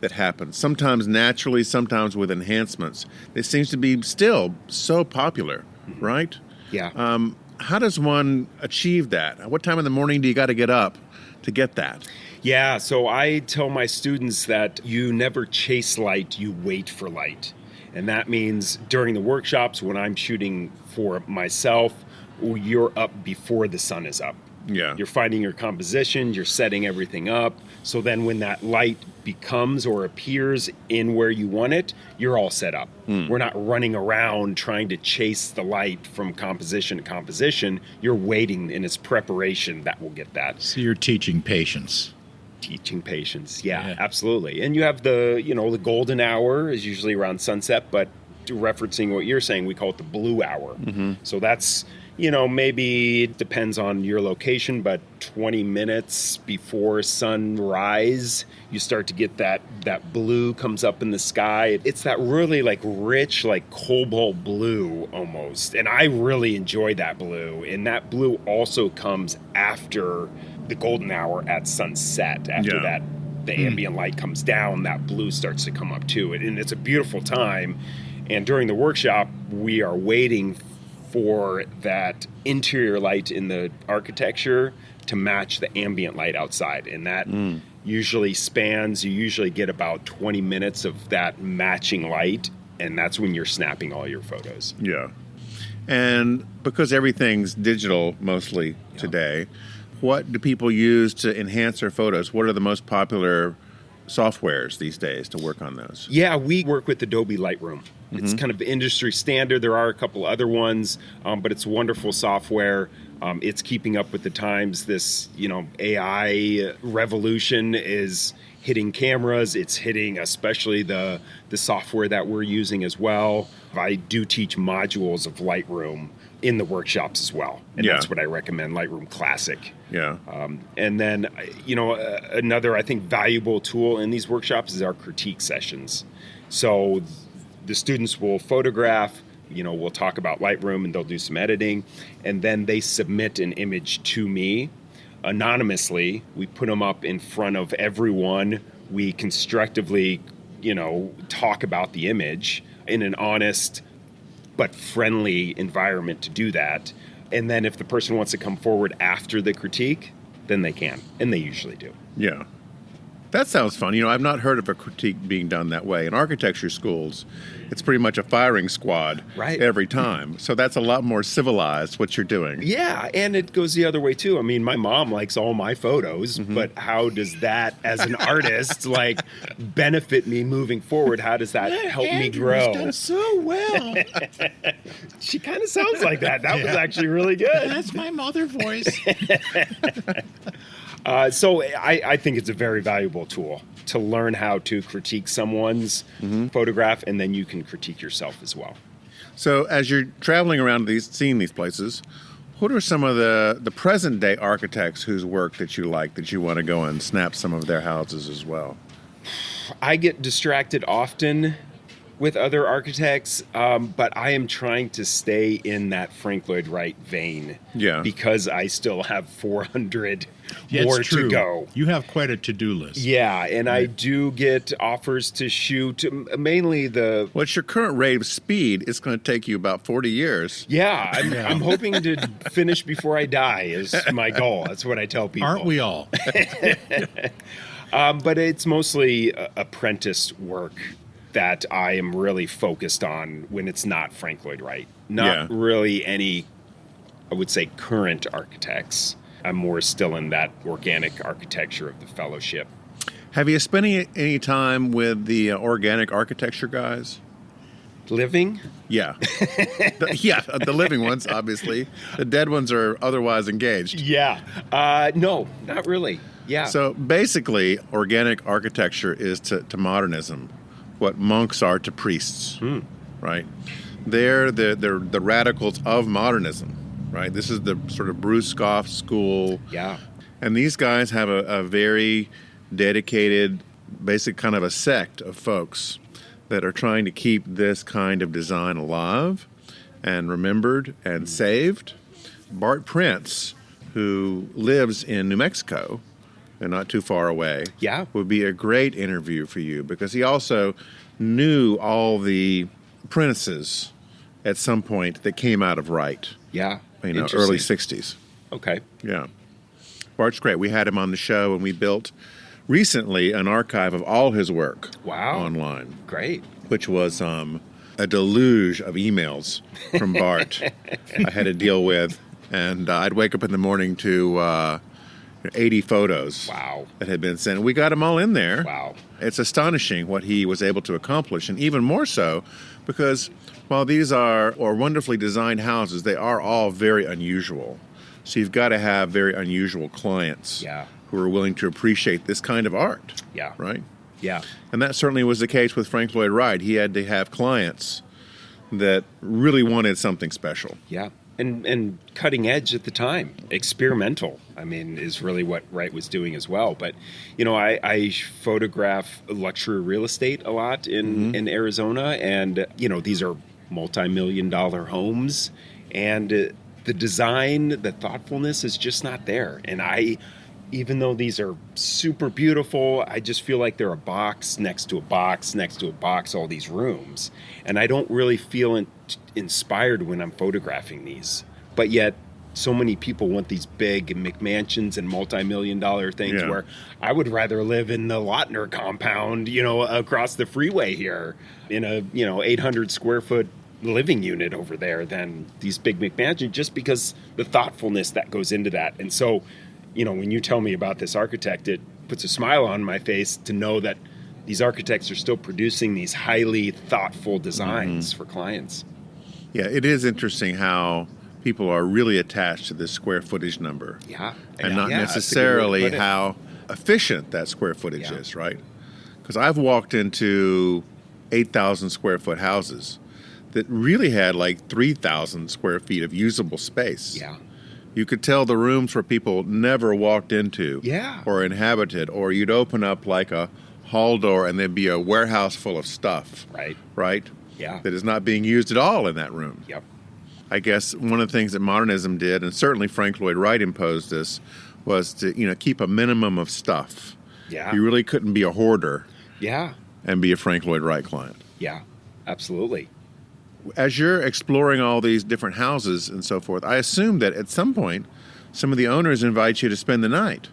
that happens, sometimes naturally, sometimes with enhancements. It seems to be still so popular, right? Yeah. How does one achieve that? What time in the morning do you got to get up to get that? Yeah, so I tell my students that you never chase light, you wait for light. And that means during the workshops when I'm shooting for myself, you're up before the sun is up. Yeah. You're finding your composition, you're setting everything up. So then when that light becomes or appears in where you want it, you're all set up. We're not running around trying to chase the light from composition to composition. You're waiting, and it's preparation that will get that. So you're teaching patience. Teaching patience. Yeah, absolutely. And you have the golden hour is usually around sunset, but referencing what you're saying, we call it the blue hour. So that's, maybe it depends on your location, but 20 minutes before sunrise, you start to get that blue comes up in the sky. It's that really like rich, like cobalt blue almost. And I really enjoy that blue. And that blue also comes after the golden hour at sunset. After that, the ambient light comes down, that blue starts to come up too. And it's a beautiful time. And during the workshop, we are waiting for that interior light in the architecture to match the ambient light outside. And that usually spans, you usually get about 20 minutes of that matching light. And that's when you're snapping all your photos. Yeah. And because everything's digital mostly today, what do people use to enhance their photos? What are the most popular softwares these days to work on those? Yeah, we work with Adobe Lightroom. It's kind of industry standard. There are a couple other ones, but it's wonderful software. It's keeping up with the times. This, AI revolution is hitting cameras. It's hitting especially the software that we're using as well. I do teach modules of Lightroom in the workshops as well. And that's what I recommend, Lightroom Classic. Yeah. And then, another, I think, valuable tool in these workshops is our critique sessions. So the students will photograph, we'll talk about Lightroom and they'll do some editing. And then they submit an image to me anonymously. We put them up in front of everyone. We constructively, talk about the image in an honest but friendly environment to do that. And then if the person wants to come forward after the critique, then they can. And they usually do. Yeah. That sounds fun. I've not heard of a critique being done that way. In architecture schools, it's pretty much a firing squad every time. So that's a lot more civilized, what you're doing. Yeah, and it goes the other way, too. I mean, my mom likes all my photos, but how does that, as an artist, benefit me moving forward? How does that help me grow? Andrew's done so well. She kind of sounds like that. That was actually really good. That's my mother voice. So I think it's a very valuable tool to learn how to critique someone's photograph, and then you can critique yourself as well. So as you're traveling around seeing these places, what are some of the present-day architects whose work that you like, that you want to go and snap some of their houses as well? I get distracted often with other architects, but I am trying to stay in that Frank Lloyd Wright vein. Yeah. Because I still have 400 Yeah, more it's true. to go. You have quite a to-do list. Yeah, and I do get offers to shoot mainly the... What's your current rate of speed? It's going to take you about 40 years. Yeah, I'm hoping to finish before I die is my goal. That's what I tell people. Aren't we all? But it's mostly apprentice work that I am really focused on when it's not Frank Lloyd Wright. Not really any, I would say, current architects. I'm more still in that organic architecture of the fellowship. Have you spent any time with the organic architecture guys? Living? Yeah. The living ones, obviously. The dead ones are otherwise engaged. Yeah. No, not really. Yeah. So basically, organic architecture is to modernism what monks are to priests, right? They're the radicals of modernism, right? This is the sort of Bruce Goff school. Yeah. And these guys have a very dedicated, basic kind of a sect of folks that are trying to keep this kind of design alive and remembered and saved. Bart Prince, who lives in New Mexico, and not too far away, would be a great interview for you because he also knew all the apprentices at some point that came out of Wright. Yeah. Early 60s. Okay. Yeah. Bart's great. We had him on the show, and we built recently an archive of all his work online. Great. Which was a deluge of emails from Bart I had to deal with. And I'd wake up in the morning to 80 photos Wow. that had been sent. We got them all in there. Wow. It's astonishing what he was able to accomplish, and even more so because while these are wonderfully designed houses, they are all very unusual. So you've got to have very unusual clients Yeah. who are willing to appreciate this kind of art. Yeah. Right? Yeah. And that certainly was the case with Frank Lloyd Wright. He had to have clients that really wanted something special. Yeah. And cutting edge at the time, experimental, I mean, is really what Wright was doing as well. But, I photograph luxury real estate a lot in Arizona. And, these are multi-million-dollar homes. And the design, the thoughtfulness is just not there. And even though these are super beautiful, I just feel like they're a box next to a box next to a box, all these rooms. And I don't really feel inspired when I'm photographing these. But yet, so many people want these big McMansions and multi-million-dollar things where I would rather live in the Lautner compound, across the freeway here in a, 800 square foot living unit over there than these big McMansions, just because the thoughtfulness that goes into that. And so, when you tell me about this architect, it puts a smile on my face to know that these architects are still producing these highly thoughtful designs for clients. Yeah, it is interesting how people are really attached to this square footage number. Yeah. And not Yeah, necessarily that's a good way to put it. how efficient that square footage Yeah. is, right? Because I've walked into 8,000 square foot houses that really had like 3,000 square feet of usable space. Yeah. You could tell the rooms where people never walked into Yeah. or inhabited, or you'd open up like a hall door and there'd be a warehouse full of stuff, right? Yeah. That is not being used at all in that room. Yep. I guess one of the things that modernism did, and certainly Frank Lloyd Wright imposed this, was to keep a minimum of stuff. Yeah. You really couldn't be a hoarder Yeah. and be a Frank Lloyd Wright client. Yeah. Absolutely. As you're exploring all these different houses and so forth, I assume that at some point some of the owners invite you to spend the night.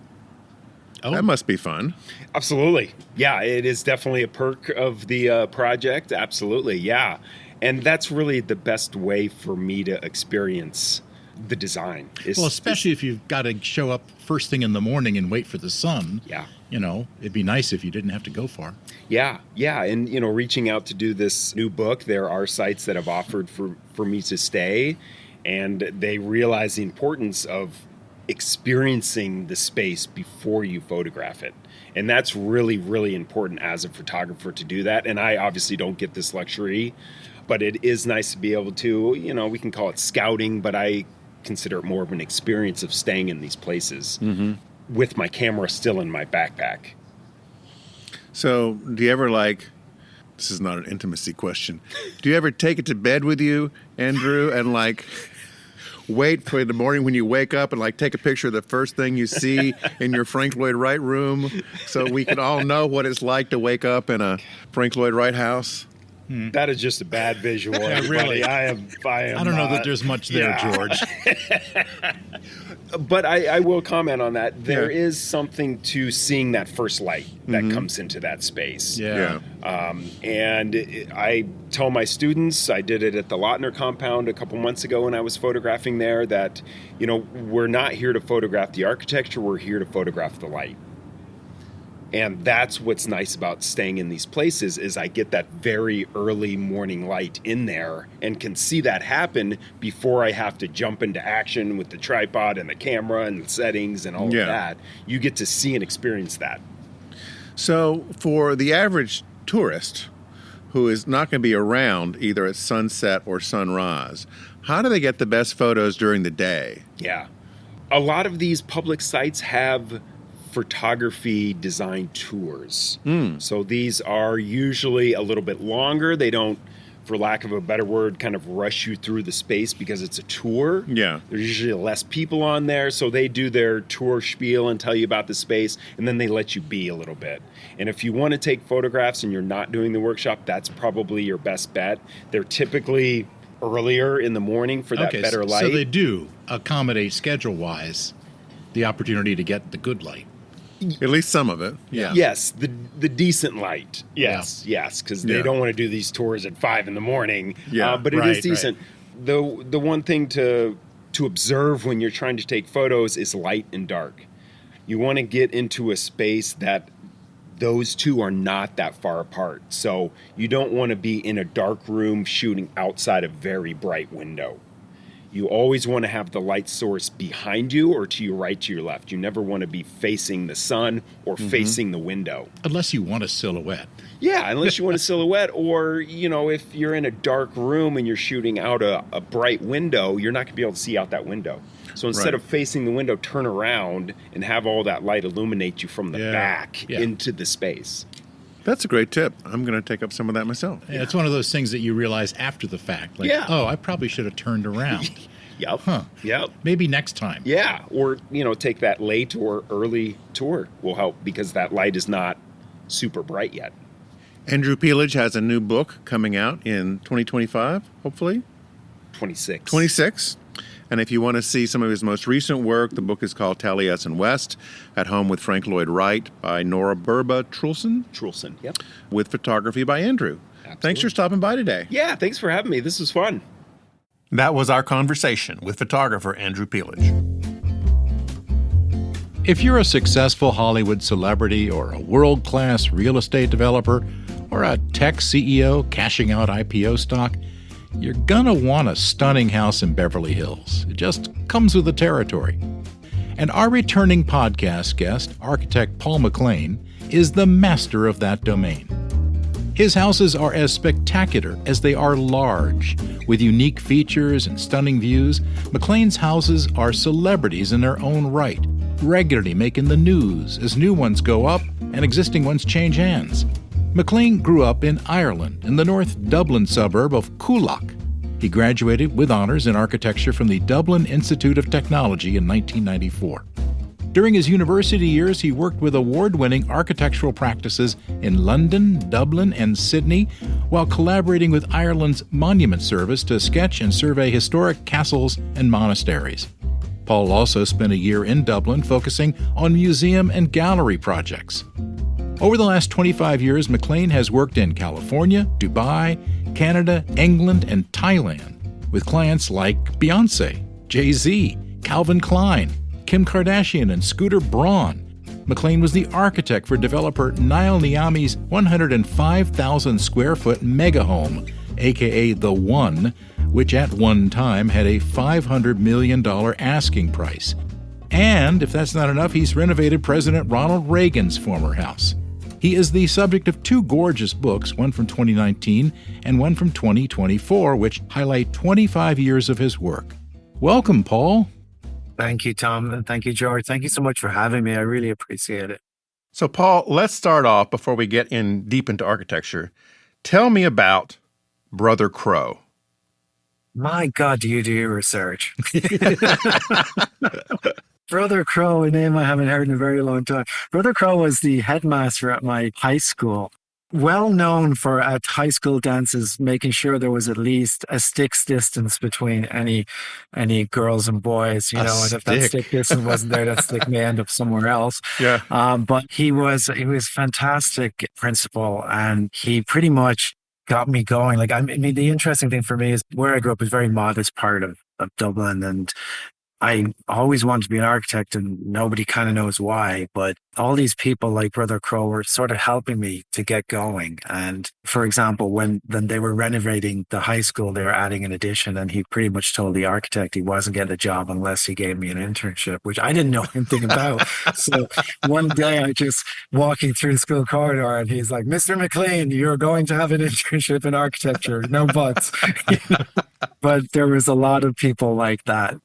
Oh. That must be fun. Absolutely. Yeah, it is definitely a perk of the project. Absolutely. Yeah. And that's really the best way for me to experience the design. Well, especially if you've got to show up first thing in the morning and wait for the sun. Yeah. It'd be nice if you didn't have to go far. Yeah. And, reaching out to do this new book, there are sites that have offered for me to stay, and they realize the importance of experiencing the space before you photograph it. And that's really, really important as a photographer to do that. And I obviously don't get this luxury, but it is nice to be able to, we can call it scouting, but I consider it more of an experience of staying in these places with my camera still in my backpack. So do you ever this is not an intimacy question, do you ever take it to bed with you, Andrew, and wait for the morning when you wake up and take a picture of the first thing you see in your Frank Lloyd Wright room so we can all know what it's like to wake up in a Frank Lloyd Wright house? That is just a bad visual. Really. I am I don't know that there's much there, George. But I will comment on that. There is something to seeing that first light that comes into that space. Yeah. And I tell my students, I did it at the Lautner compound a couple months ago when I was photographing there, that, we're not here to photograph the architecture, we're here to photograph the light. And that's what's nice about staying in these places is I get that very early morning light in there and can see that happen before I have to jump into action with the tripod and the camera and the settings and all of that. You get to see and experience that. So for the average tourist who is not going to be around either at sunset or sunrise, how do they get the best photos during the day? Yeah. A lot of these public sites have photography design tours. So these are usually a little bit longer. They don't, for lack of a better word, kind of rush you through the space because it's a tour. Yeah. There's usually less people on there, so they do their tour spiel and tell you about the space, and then they let you be a little bit. And if you want to take photographs and you're not doing the workshop, that's probably your best bet. They're typically earlier in the morning for that better light. So they do accommodate schedule-wise the opportunity to get the good light. At least some of it. Yeah. Yes, the decent light. Yes, because they don't want to do these tours at 5 a.m. Yeah, but it is decent. The one thing to to observe when you're trying to take photos is light and dark. You want to get into a space that those two are not that far apart. So you don't want to be in a dark room shooting outside a very bright window. You always want to have the light source behind you or to your right, to your left. You never want to be facing the sun or facing the window. Unless you want a silhouette. Yeah, unless you want a silhouette, or, if you're in a dark room and you're shooting out a bright window, you're not going to be able to see out that window. So instead of facing the window, turn around and have all that light illuminate you from the back into the space. That's a great tip. I'm going to take up some of that myself. Yeah, it's one of those things that you realize after the fact. Like, oh, I probably should have turned around. Yep. Huh. Yep. Maybe next time. Yeah. Or, take that late or early tour will help because that light is not super bright yet. Andrew Pielage has a new book coming out in 2025, hopefully. 26. And if you want to see some of his most recent work, the book is called Taliesin West, At Home with Frank Lloyd Wright by Nora Burba Trulson, yep. With photography by Andrew. Absolutely. Thanks for stopping by today. Yeah, thanks for having me. This was fun. That was our conversation with photographer Andrew Pielage. If you're a successful Hollywood celebrity or a world-class real estate developer or a tech CEO cashing out IPO stock, you're gonna want a stunning house in Beverly Hills. It just comes with the territory. And our returning podcast guest, architect Paul McClean, is the master of that domain. His houses are as spectacular as they are large. With unique features and stunning views, McClean's houses are celebrities in their own right, regularly making the news as new ones go up and existing ones change hands. McClean grew up in Ireland, in the North Dublin suburb of Coolock. He graduated with honors in architecture from the Dublin Institute of Technology in 1994. During his university years, he worked with award-winning architectural practices in London, Dublin, and Sydney, while collaborating with Ireland's Monument Service to sketch and survey historic castles and monasteries. Paul also spent a year in Dublin focusing on museum and gallery projects. Over the last 25 years, McClean has worked in California, Dubai, Canada, England, and Thailand with clients like Beyoncé, Jay-Z, Calvin Klein, Kim Kardashian, and Scooter Braun. McClean was the architect for developer Niall Niami's 105,000 square foot mega home, aka The One, which at one time had a $500 million asking price. And if that's not enough, he's renovated President Ronald Reagan's former house. He is the subject of two gorgeous books, one from 2019 and one from 2024, which highlight 25 years of his work. Welcome, Paul. Thank you, Tom, and thank you, George. Thank you so much for having me. I really appreciate it. So, Paul, let's start off before we get deep into architecture. Tell me about Brother Crow. My God, do you do your research? Brother Crow, a name I haven't heard in a very long time. Brother Crow was the headmaster at my high school. Well known for at high school dances, making sure there was at least a stick's distance between any girls and boys, and if that stick distance wasn't there, that stick may end up somewhere else. Yeah. But he was fantastic principal, and he pretty much got me going. Like, I mean, the interesting thing for me is where I grew up is a very modest part of Dublin, and I always wanted to be an architect, and nobody kind of knows why, but all these people like Brother Crow were sort of helping me to get going. And for example, when they were renovating the high school, they were adding an addition, and he pretty much told the architect he wasn't getting a job unless he gave me an internship, which I didn't know anything about. So one day I just walking through the school corridor, and he's like, "Mr. McClean, you're going to have an internship in architecture, no buts." But there was a lot of people like that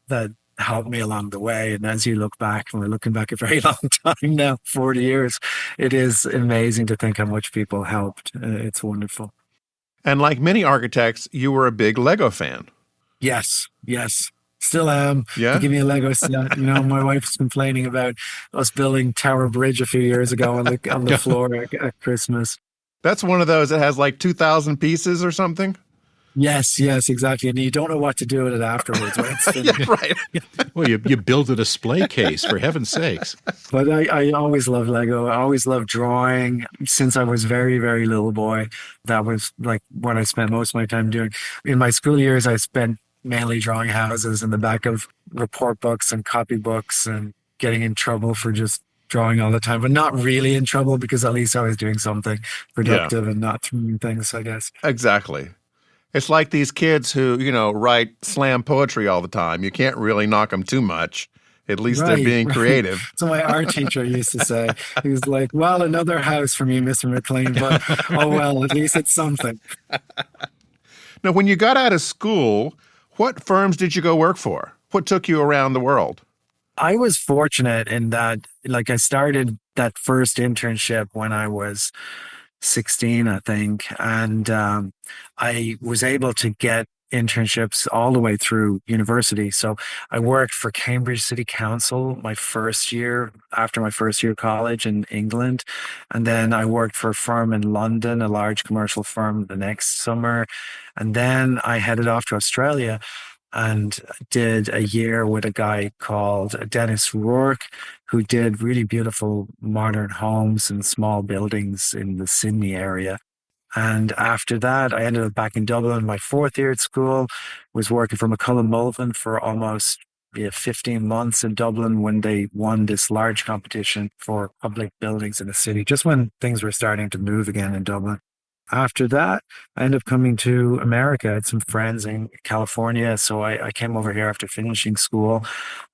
helped me along the way. And as you look back, and we're looking back a very long time now, 40 years, it is amazing to think how much people helped. It's wonderful. And like many architects, you were a big Lego fan. Yes. Still am. Yeah. Give me a Lego set. My wife's complaining about us building Tower Bridge a few years ago on the floor at Christmas. That's one of those that has like 2,000 pieces or something. Yes, exactly. And you don't know what to do with it afterwards, right? Yeah, right. Well, you build a display case, for heaven's sakes. But I always loved Lego. I always loved drawing since I was very, very little boy. That was like what I spent most of my time doing. In my school years, I spent mainly drawing houses in the back of report books and copybooks and getting in trouble for just drawing all the time, but not really in trouble because at least I was doing something Yeah, productive and not throwing things, I guess. exactly. It's like these kids who, write slam poetry all the time. You can't really knock them too much. At least they're Right, being right. creative. So my art teacher used to say, he was like, well, another house from you, Mr. McClean, but oh well, at least it's something. Now, when you got out of school, what firms did you go work for? What took you around the world? I was fortunate in that, like, I started that first internship when I was 16, I think. And I was able to get internships all the way through university. So I worked for Cambridge City Council my first year, after my first year of college in England. And then I worked for a firm in London, a large commercial firm, the next summer. And then I headed off to Australia and did a year with a guy called Dennis Rourke, who did really beautiful modern homes and small buildings in the Sydney area. And after that, I ended up back in Dublin. My fourth year at school was working for McCullough Mulvin for almost 15 months in Dublin when they won this large competition for public buildings in the city, just when things were starting to move again in Dublin. After that, I ended up coming to America. I had some friends in California. So I came over here after finishing school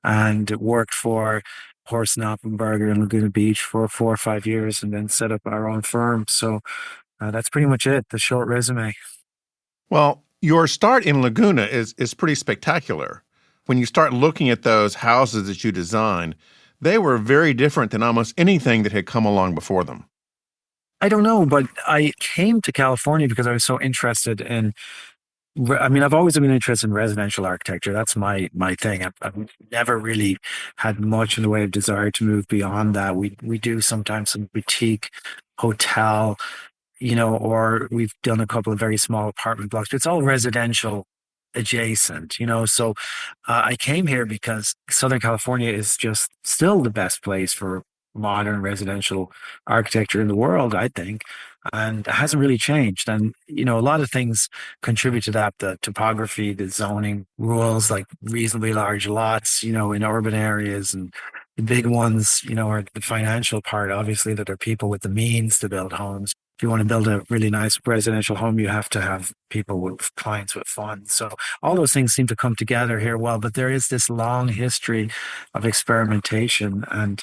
and worked for Horst Knoppenberger in Laguna Beach for 4 or 5 years and then set up our own firm. So that's pretty much it, the short resume. Well, your start in Laguna is pretty spectacular. When you start looking at those houses that you designed, they were very different than almost anything that had come along before them. I don't know, but I came to California because I was so interested in, I've always been interested in residential architecture. That's my thing. I've never really had much in the way of desire to move beyond that. We do sometimes some boutique hotel, or we've done a couple of very small apartment blocks, but it's all residential adjacent, so I came here because Southern California is just still the best place for modern residential architecture in the world, I think. And it hasn't really changed. And, a lot of things contribute to that, the topography, the zoning rules, like reasonably large lots, in urban areas, and the big ones, are the financial part, obviously, that are people with the means to build homes. If you want to build a really nice residential home, you have to have people with clients with funds. So all those things seem to come together here well, but there is this long history of experimentation. And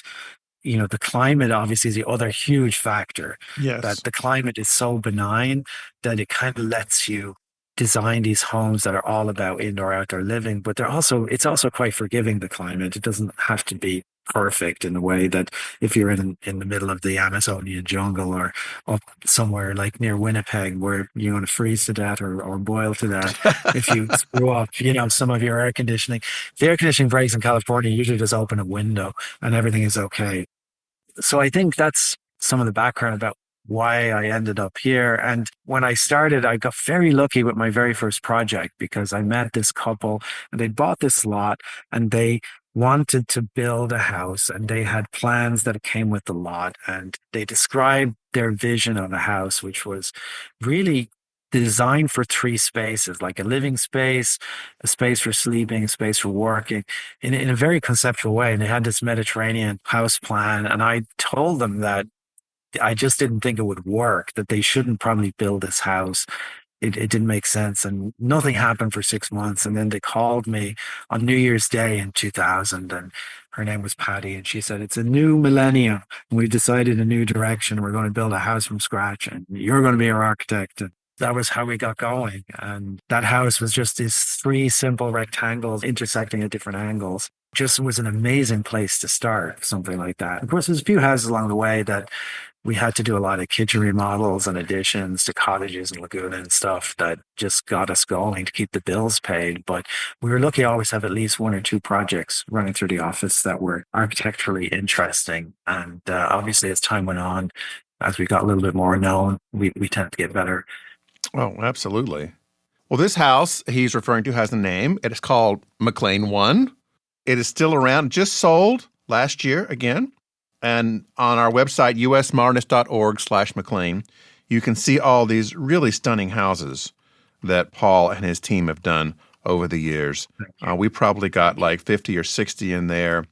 the climate obviously is the other huge factor. Yes. That the climate is so benign that it kind of lets you design these homes that are all about indoor outdoor living, but it's also quite forgiving, the climate. It doesn't have to be perfect in the way that if you're in the middle of the Amazonian jungle or up somewhere like near Winnipeg where you're going to freeze to death or boil to death if you screw up, some of your air conditioning. If the air conditioning breaks in California, you usually just open a window and everything is okay. So I think that's some of the background about why I ended up here. And when I started, I got very lucky with my very first project because I met this couple and they bought this lot and they wanted to build a house and they had plans that came with the lot. And they described their vision of a house, which was really designed for 3 spaces, like a living space, a space for sleeping, a space for working, in a very conceptual way. And they had this Mediterranean house plan. And I told them that I just didn't think it would work, that they shouldn't probably build this house. It didn't make sense. And nothing happened for 6 months. And then they called me on New Year's Day in 2000. And her name was Patty. And she said, it's a new millennium. And we've decided a new direction. We're going to build a house from scratch. And you're going to be our architect. And that was how we got going. And that house was just these 3 simple rectangles intersecting at different angles. Just was an amazing place to start, something like that. Of course, there's a few houses along the way that we had to do a lot of kitchen remodels and additions to cottages in Laguna and stuff that just got us going to keep the bills paid. But we were lucky to always have at least 1 or 2 projects running through the office that were architecturally interesting. And obviously, as time went on, as we got a little bit more known, we tended to get better. Oh, absolutely. Well, this house he's referring to has a name. It is called McClean 1. It is still around, just sold last year again. And on our website, USModernist.org/McClean, you can see all these really stunning houses that Paul and his team have done over the years. We probably got like 50 or 60 in there.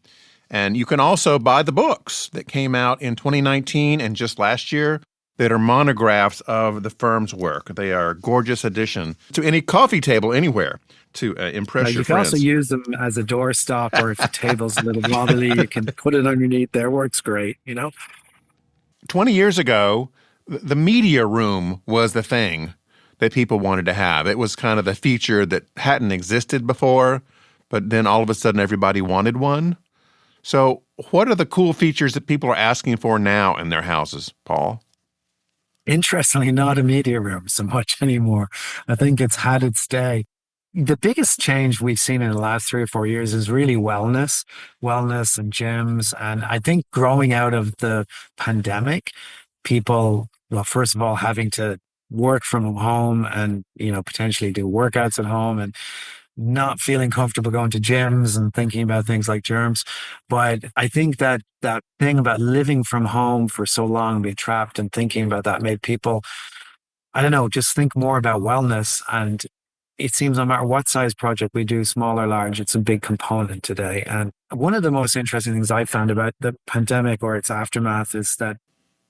And you can also buy the books that came out in 2019 and just last year that are monographs of the firm's work. They are a gorgeous addition to any coffee table anywhere to impress your You can friends. also use them as a doorstop, or if the table's a little wobbly, you can put it underneath there. Works great, 20 years ago, the media room was the thing that people wanted to have. It was kind of the feature that hadn't existed before, but then all of a sudden everybody wanted one. So what are the cool features that people are asking for now in their houses, Paul? Interestingly, not a media room so much anymore. I think it's had its day. The biggest change we've seen in the last 3 or 4 years is really wellness and gyms. And I think growing out of the pandemic, people, well, first of all, having to work from home and, potentially do workouts at home and not feeling comfortable going to gyms and thinking about things like germs. But I think that thing about living from home for so long, being trapped and thinking about that made people, I don't know, just think more about wellness. And it seems no matter what size project we do, small or large, it's a big component today. And one of the most interesting things I found about the pandemic or its aftermath is that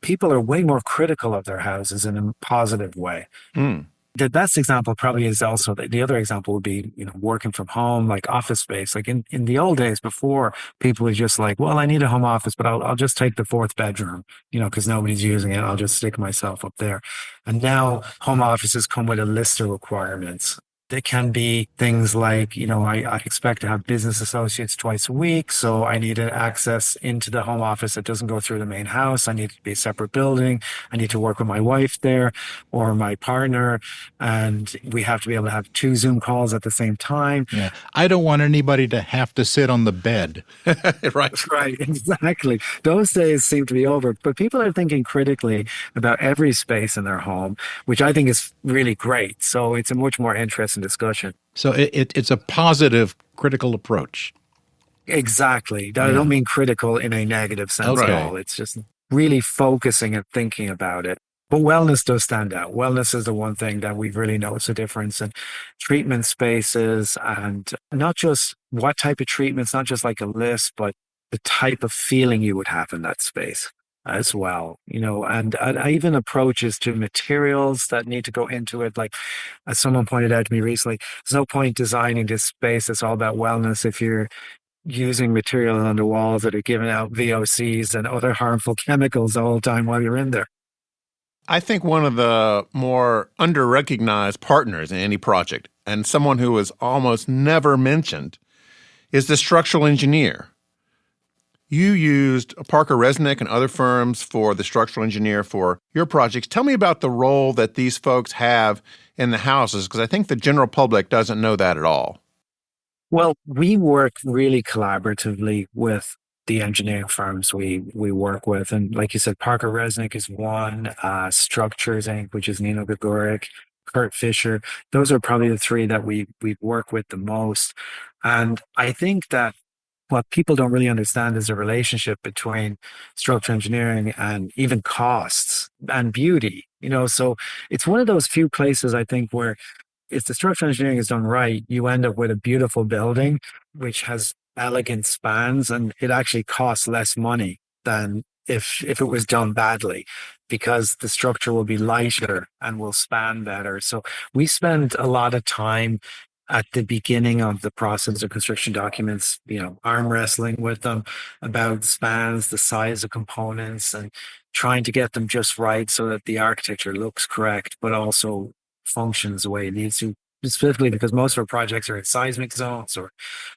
people are way more critical of their houses in a positive way. The best example probably is also the other example would be, working from home, like office space. Like in the old days before, people were just like, well, I need a home office, but I'll just take the fourth bedroom, because nobody's using it. I'll just stick myself up there. And now home offices come with a list of requirements. They can be things like, I expect to have business associates twice a week. So I need access into the home office that doesn't go through the main house. I need it to be a separate building. I need to work with my wife there or my partner. And we have to be able to have 2 Zoom calls at the same time. Yeah. I don't want anybody to have to sit on the bed. Right. Right, exactly. Those days seem to be over, but people are thinking critically about every space in their home, which I think is really great. So it's a much more interesting discussion. So it's a positive, critical approach. Exactly. I don't mean critical in a negative sense at all. It's just really focusing and thinking about it. But wellness does stand out. Wellness is the one thing that we've really noticed a difference in treatment spaces, and not just what type of treatments, not just like a list, but the type of feeling you would have in that space as well, and even approaches to materials that need to go into it. Like, as someone pointed out to me recently, there's no point designing this space that's all about wellness if you're using material on the walls that are giving out VOCs and other harmful chemicals the whole time while you're in there. I think one of the more under-recognized partners in any project, and someone who is almost never mentioned, is the structural engineer. You used Parker Resnick and other firms for the structural engineer for your projects. Tell me about the role that these folks have in the houses, because I think the general public doesn't know that at all. Well, we work really collaboratively with the engineering firms we work with. And like you said, Parker Resnick is one, Structures Inc., which is Nino Gregoric, Kurt Fisher. Those are probably the 3 that we work with the most. And I think that what people don't really understand is the relationship between structural engineering and even costs and beauty. So it's one of those few places, I think, where if the structural engineering is done right, you end up with a beautiful building which has elegant spans, and it actually costs less money than if it was done badly, because the structure will be lighter and will span better. So we spend a lot of time at the beginning of the process of construction documents, arm wrestling with them about spans, the size of components, and trying to get them just right so that the architecture looks correct, but also functions the way it needs to, specifically because most of our projects are in seismic zones or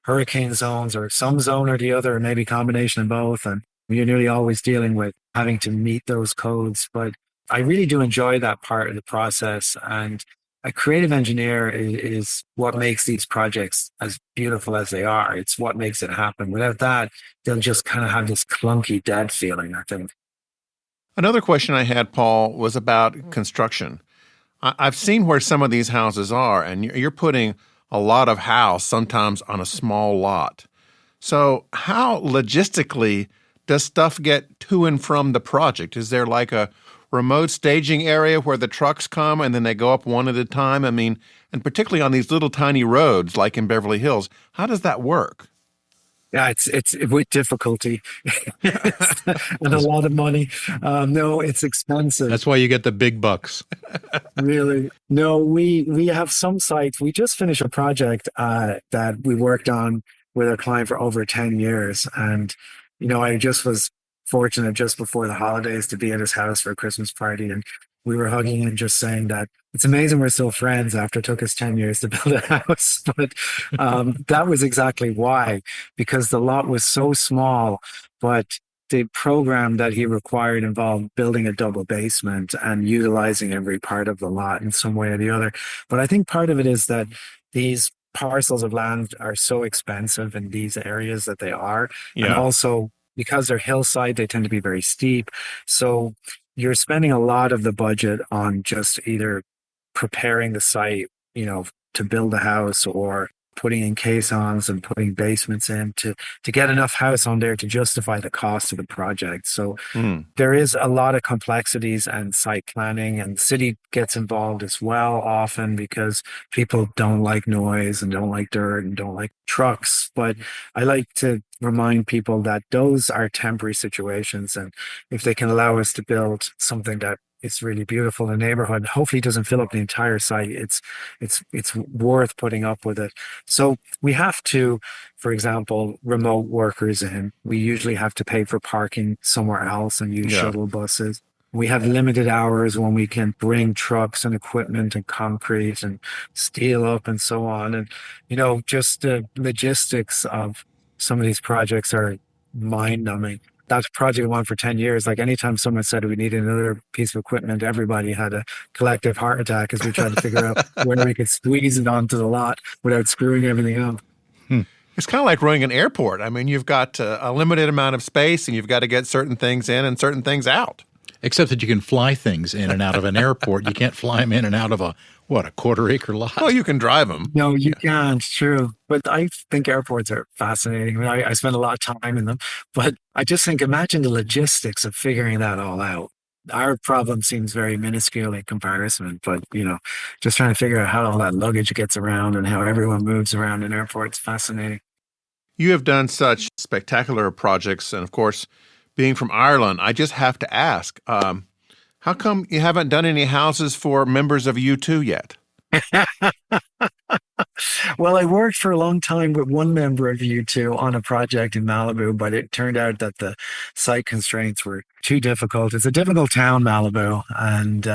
hurricane zones or some zone or the other, or maybe combination of both. And you're nearly always dealing with having to meet those codes. But I really do enjoy that part of the process. And a creative engineer is what makes these projects as beautiful as they are. It's what makes it happen. Without that, they'll just kind of have this clunky, dead feeling, I think. Another question I had, Paul, was about construction. I've seen where some of these houses are, and you're putting a lot of house sometimes on a small lot. So how logistically does stuff get to and from the project? Is there like a remote staging area where the trucks come and then they go up one at a time? I mean, and particularly on these little tiny roads like in Beverly Hills, how does that work? Yeah, it's with difficulty and a lot of money. No, it's expensive. That's why you get the big bucks. Really? No, we have some sites. We just finished a project that we worked on with a client for over 10 years. And, I just was fortunate just before the holidays to be at his house for a Christmas party. And we were hugging and just saying that it's amazing we're still friends after it took us 10 years to build a house. But that was exactly why, because the lot was so small, but the program that he required involved building a double basement and utilizing every part of the lot in some way or the other. But I think part of it is that these parcels of land are so expensive in these areas that they are. And also because they're hillside, they tend to be very steep. So you're spending a lot of the budget on just either preparing the site, to build a house, or putting in caissons and putting basements in to get enough house on there to justify the cost of the project. So there is a lot of complexities and site planning, and the city gets involved as well often because people don't like noise and don't like dirt and don't like trucks. But I like to remind people that those are temporary situations, and if they can allow us to build something that it's really beautiful in the neighborhood, hopefully it doesn't fill up the entire site, it's worth putting up with it. So we have to, for example, remote workers in. We usually have to pay for parking somewhere else and use shuttle buses. We have limited hours when we can bring trucks and equipment and concrete and steel up and so on. And, just the logistics of some of these projects are mind-numbing. That project went on for 10 years. Like anytime someone said we needed another piece of equipment, everybody had a collective heart attack as we tried to figure out where we could squeeze it onto the lot without screwing everything up. It's kind of like running an airport. I mean, you've got a limited amount of space and you've got to get certain things in and certain things out. Except that you can fly things in and out of an airport. You can't fly them in and out of a quarter-acre lot? Well, you can drive them. No, you can't. True. But I think airports are fascinating. I mean, I spend a lot of time in them. But I just think, imagine the logistics of figuring that all out. Our problem seems very minuscule in comparison. But, just trying to figure out how all that luggage gets around and how everyone moves around in airports, fascinating. You have done such spectacular projects. And, of course, being from Ireland, I just have to ask, how come you haven't done any houses for members of U2 yet? Well, I worked for a long time with one member of U2 on a project in Malibu, but it turned out that the site constraints were too difficult. It's a difficult town, Malibu, and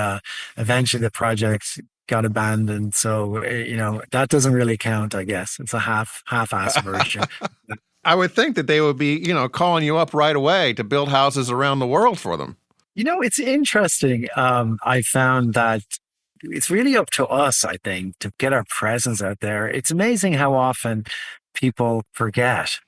eventually the project got abandoned. So, that doesn't really count, I guess. It's a half-ass version. I would think that they would be, calling you up right away to build houses around the world for them. It's interesting. I found that it's really up to us, I think, to get our presence out there. It's amazing how often people forget,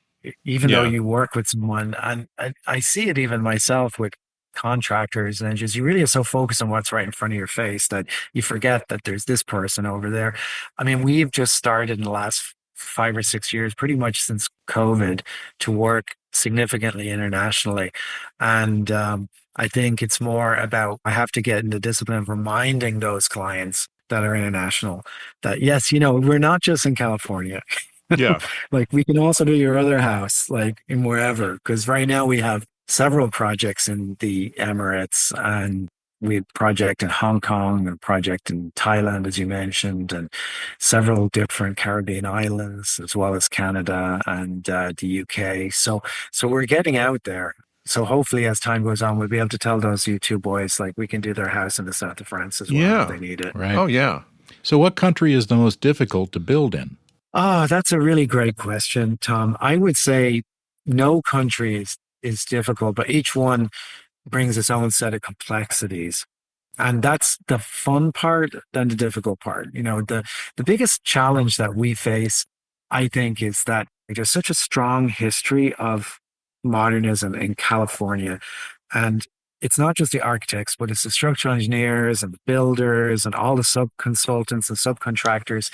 even though you work with someone. And I see it even myself with contractors and engineers. You really are so focused on what's right in front of your face that you forget that there's this person over there. I mean, we've just started in the last 5 or 6 years, pretty much since COVID, to work significantly internationally. And I think it's more about, I have to get in the discipline of reminding those clients that are international that, yes, we're not just in California. Yeah. Like we can also do your other house, like in wherever, because right now we have several projects in the Emirates, and we have a project in Hong Kong, a project in Thailand, as you mentioned, and several different Caribbean islands, as well as Canada and the UK. So we're getting out there. So hopefully as time goes on, we'll be able to tell those U2 boys, like, we can do their house in the south of France as well if they need it. Right. Oh, yeah. So what country is the most difficult to build in? Oh, that's a really great question, Tom. I would say no country is difficult, but each one brings its own set of complexities. And that's the fun part than the difficult part. The biggest challenge that we face, I think, is that there's such a strong history of modernism in California. And it's not just the architects, but it's the structural engineers and the builders and all the sub-consultants and subcontractors.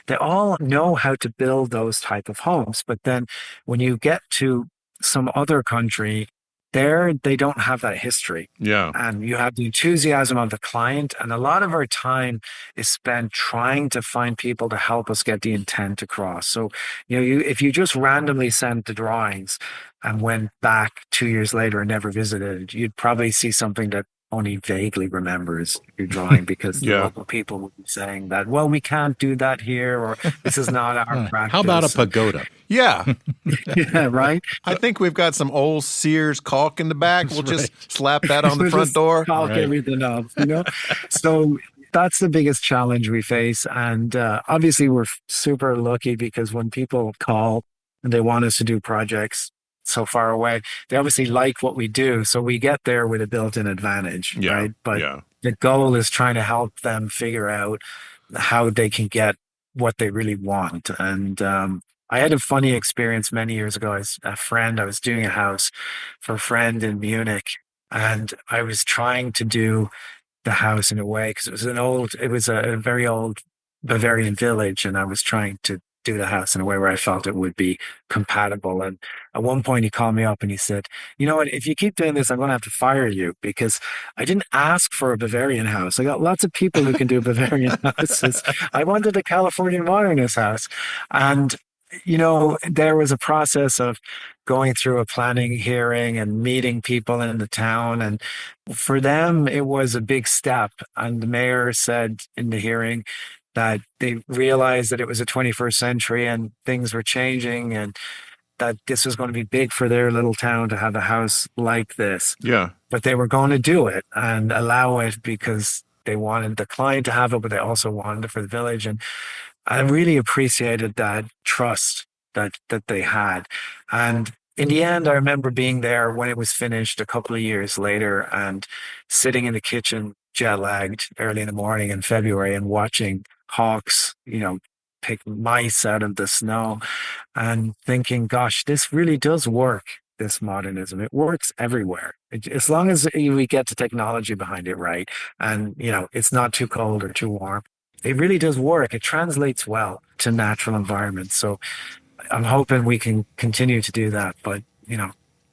They all know how to build those type of homes. But then when you get to some other country, There, they don't have that history. Yeah. And you have the enthusiasm of the client. And a lot of our time is spent trying to find people to help us get the intent across. So, if you just randomly sent the drawings and went back 2 years later and never visited, you'd probably see something that only vaguely remembers your drawing because the local people would be saying that, well, we can't do that here, or this is not our practice. How about a pagoda? Yeah. Yeah, right? I think we've got some old Sears caulk in the back. We'll just slap that on the front door. Caulk everything up, So that's the biggest challenge we face. And obviously, we're super lucky because when people call and they want us to do projects so far away, they obviously like what we do. So we get there with a built-in advantage, right? But the goal is trying to help them figure out how they can get what they really want. And I had a funny experience many years ago. I was doing a house for a friend in Munich, and I was trying to do the house in a way because it was a very old Bavarian village, and I was trying to do the house in a way where I felt it would be compatible. And at one point he called me up and he said, you know what, if you keep doing this, I'm going to have to fire you because I didn't ask for a Bavarian house. I got lots of people who can do Bavarian houses. I wanted a California modernist house. And, there was a process of going through a planning hearing and meeting people in the town. And for them, it was a big step. And the mayor said in the hearing that they realized that it was the 21st century and things were changing and that this was going to be big for their little town to have a house like this. Yeah. But they were going to do it and allow it because they wanted the client to have it, but they also wanted it for the village. And I really appreciated that trust that they had. And in the end, I remember being there when it was finished a couple of years later and sitting in the kitchen, jet-lagged early in the morning in February and watching hawks, pick mice out of the snow and thinking, gosh, this really does work, this modernism. It works everywhere. As long as we get the technology behind it right and, it's not too cold or too warm, it really does work. It translates well to natural environments. So I'm hoping we can continue to do that. But,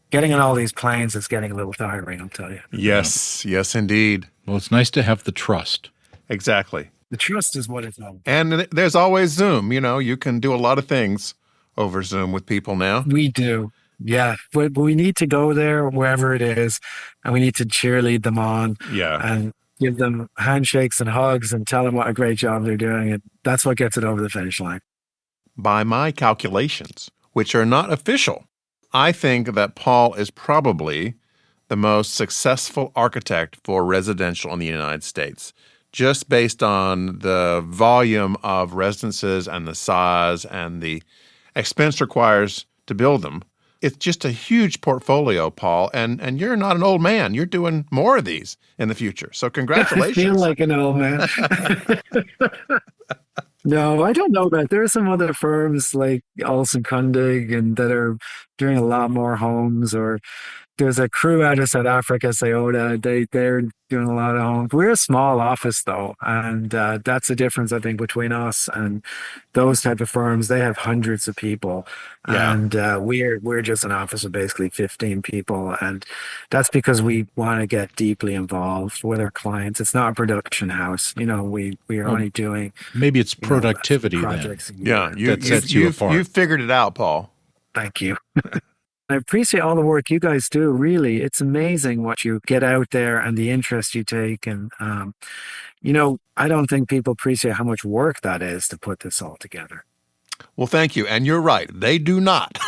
getting on all these planes is getting a little tiring, I'll tell you. Yes, yes, indeed. Well, it's nice to have the trust. Exactly. The trust is what it's all. And there's always Zoom. You can do a lot of things over Zoom with people now. We do. Yeah. But we need to go there wherever it is, and we need to cheerlead them on. Yeah. And give them handshakes and hugs and tell them what a great job they're doing. And that's what gets it over the finish line. By my calculations, which are not official, I think that Paul is probably the most successful architect for residential in the United States, just based on the volume of residences and the size and the expense requires to build them. It's just a huge portfolio, Paul, and you're not an old man. You're doing more of these in the future. So congratulations. I feel like an old man. No, I don't know that. There are some other firms like Olson Kundig and that are doing a lot more homes, or there's a crew out of South Africa, Sayota. They're doing a lot of homes. We're a small office though, and that's the difference I think between us and those type of firms. They have hundreds of people, and we're just an office of basically 15 people, and that's because we want to get deeply involved with our clients. It's not a production house, we are only doing maybe it's productivity projects. Then. Yeah, that sets you apart. You figured it out, Paul. Thank you. I appreciate all the work you guys do, really. It's amazing what you get out there and the interest you take. And, I don't think people appreciate how much work that is to put this all together. Well, thank you. And you're right. They do not.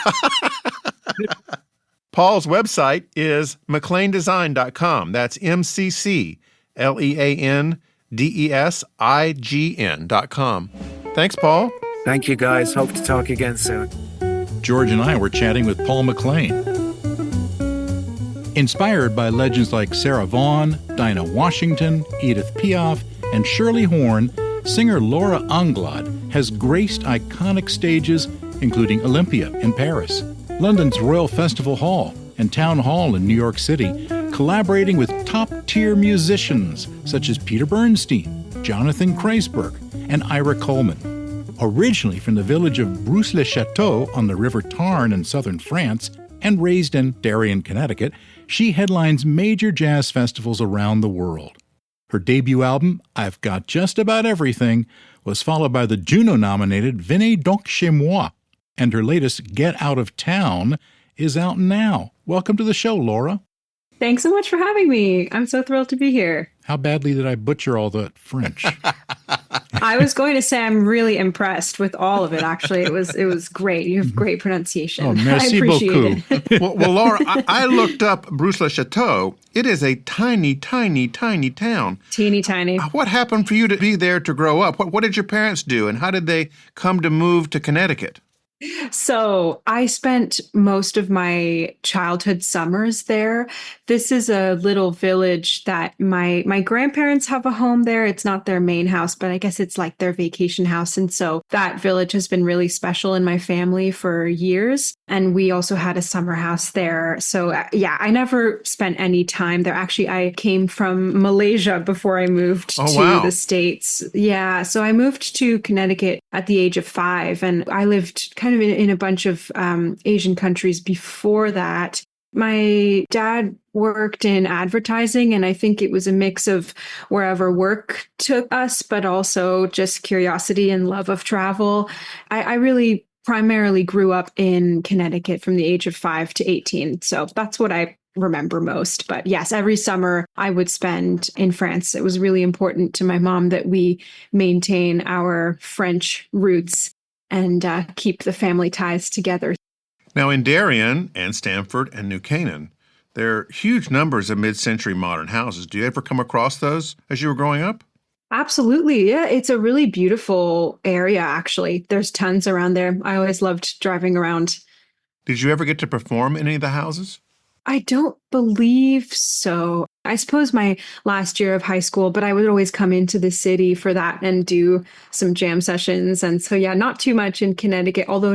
Paul's website is McCleanDesign.com. That's McCleanDesign.com. Thanks, Paul. Thank you, guys. Hope to talk again soon. George and I were chatting with Paul McClean. Inspired by legends like Sarah Vaughan, Dinah Washington, Edith Piaf, and Shirley Horn, singer Laura Anglade has graced iconic stages, including Olympia in Paris, London's Royal Festival Hall, and Town Hall in New York City, collaborating with top-tier musicians such as Peter Bernstein, Jonathan Kreisberg, and Ira Coleman. Originally from the village of Bruce-le-Château on the River Tarn in southern France and raised in Darien, Connecticut, she headlines major jazz festivals around the world. Her debut album, I've Got Just About Everything, was followed by the Juno-nominated Venez donc chez moi, and her latest Get Out of Town is out now. Welcome to the show, Laura. Thanks so much for having me. I'm so thrilled to be here. How badly did I butcher all the French? I was going to say I'm really impressed with all of it, actually. It was great. You have great pronunciation. Oh, merci I appreciate beaucoup. it. Well, Laura, I looked up Bruce-le-Château. It is a tiny, tiny, tiny town. Teeny tiny. What happened for you to be there to grow up? What did your parents do, and how did they come to move to Connecticut? So I spent most of my childhood summers there. This is a little village that my grandparents have a home there. It's not their main house, but I guess it's like their vacation house. And so that village has been really special in my family for years. And we also had a summer house there. So yeah, I never spent any time there. Actually, I came from Malaysia before I moved to the States. Yeah. So I moved to Connecticut at the age of 5, and I lived kind of in a bunch of Asian countries before that. My dad worked in advertising, and I think it was a mix of wherever work took us, but also just curiosity and love of travel. I really primarily grew up in Connecticut from the age of 5 to 18. So that's what I remember most. But yes, every summer I would spend in France. It was really important to my mom that we maintain our French roots and keep the family ties together. Now, in Darien and Stamford and New Canaan, there are huge numbers of mid-century modern houses. Do you ever come across those as you were growing up? Absolutely. Yeah, it's a really beautiful area, actually. There's tons around there. I always loved driving around. Did you ever get to perform in any of the houses? I don't believe so. I suppose my last year of high school, but I would always come into the city for that and do some jam sessions. And so, yeah, not too much in Connecticut. Although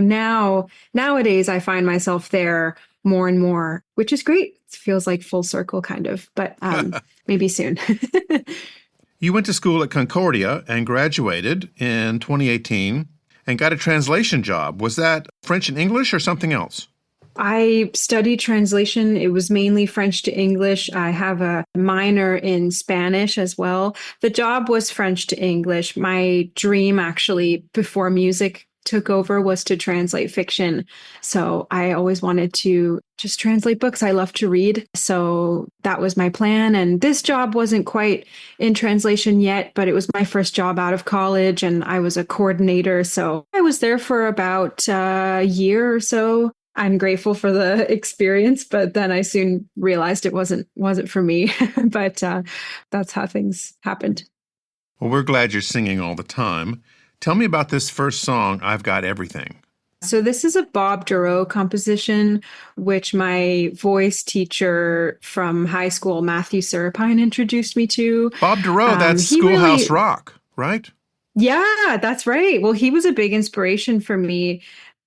nowadays I find myself there more and more, which is great. It feels like full circle kind of, but maybe soon. You went to school at Concordia and graduated in 2018 and got a translation job. Was that French and English or something else? I studied translation. It was mainly French to English. I have a minor in Spanish as well. The job was French to English. My dream, actually, before music took over, was to translate fiction. So I always wanted to just translate books. I love to read. So that was my plan. And this job wasn't quite in translation yet, but it was my first job out of college, and I was a coordinator. So I was there for about a year or so. I'm grateful for the experience, but then I soon realized it wasn't for me. But that's how things happened. Well, we're glad you're singing all the time. Tell me about this first song, I've Got Everything. So this is a Bob Dorough composition, which my voice teacher from high school, Matthew Serapine, introduced me to. Bob Dorough, that's Schoolhouse Rock, right? Yeah, that's right. Well, he was a big inspiration for me.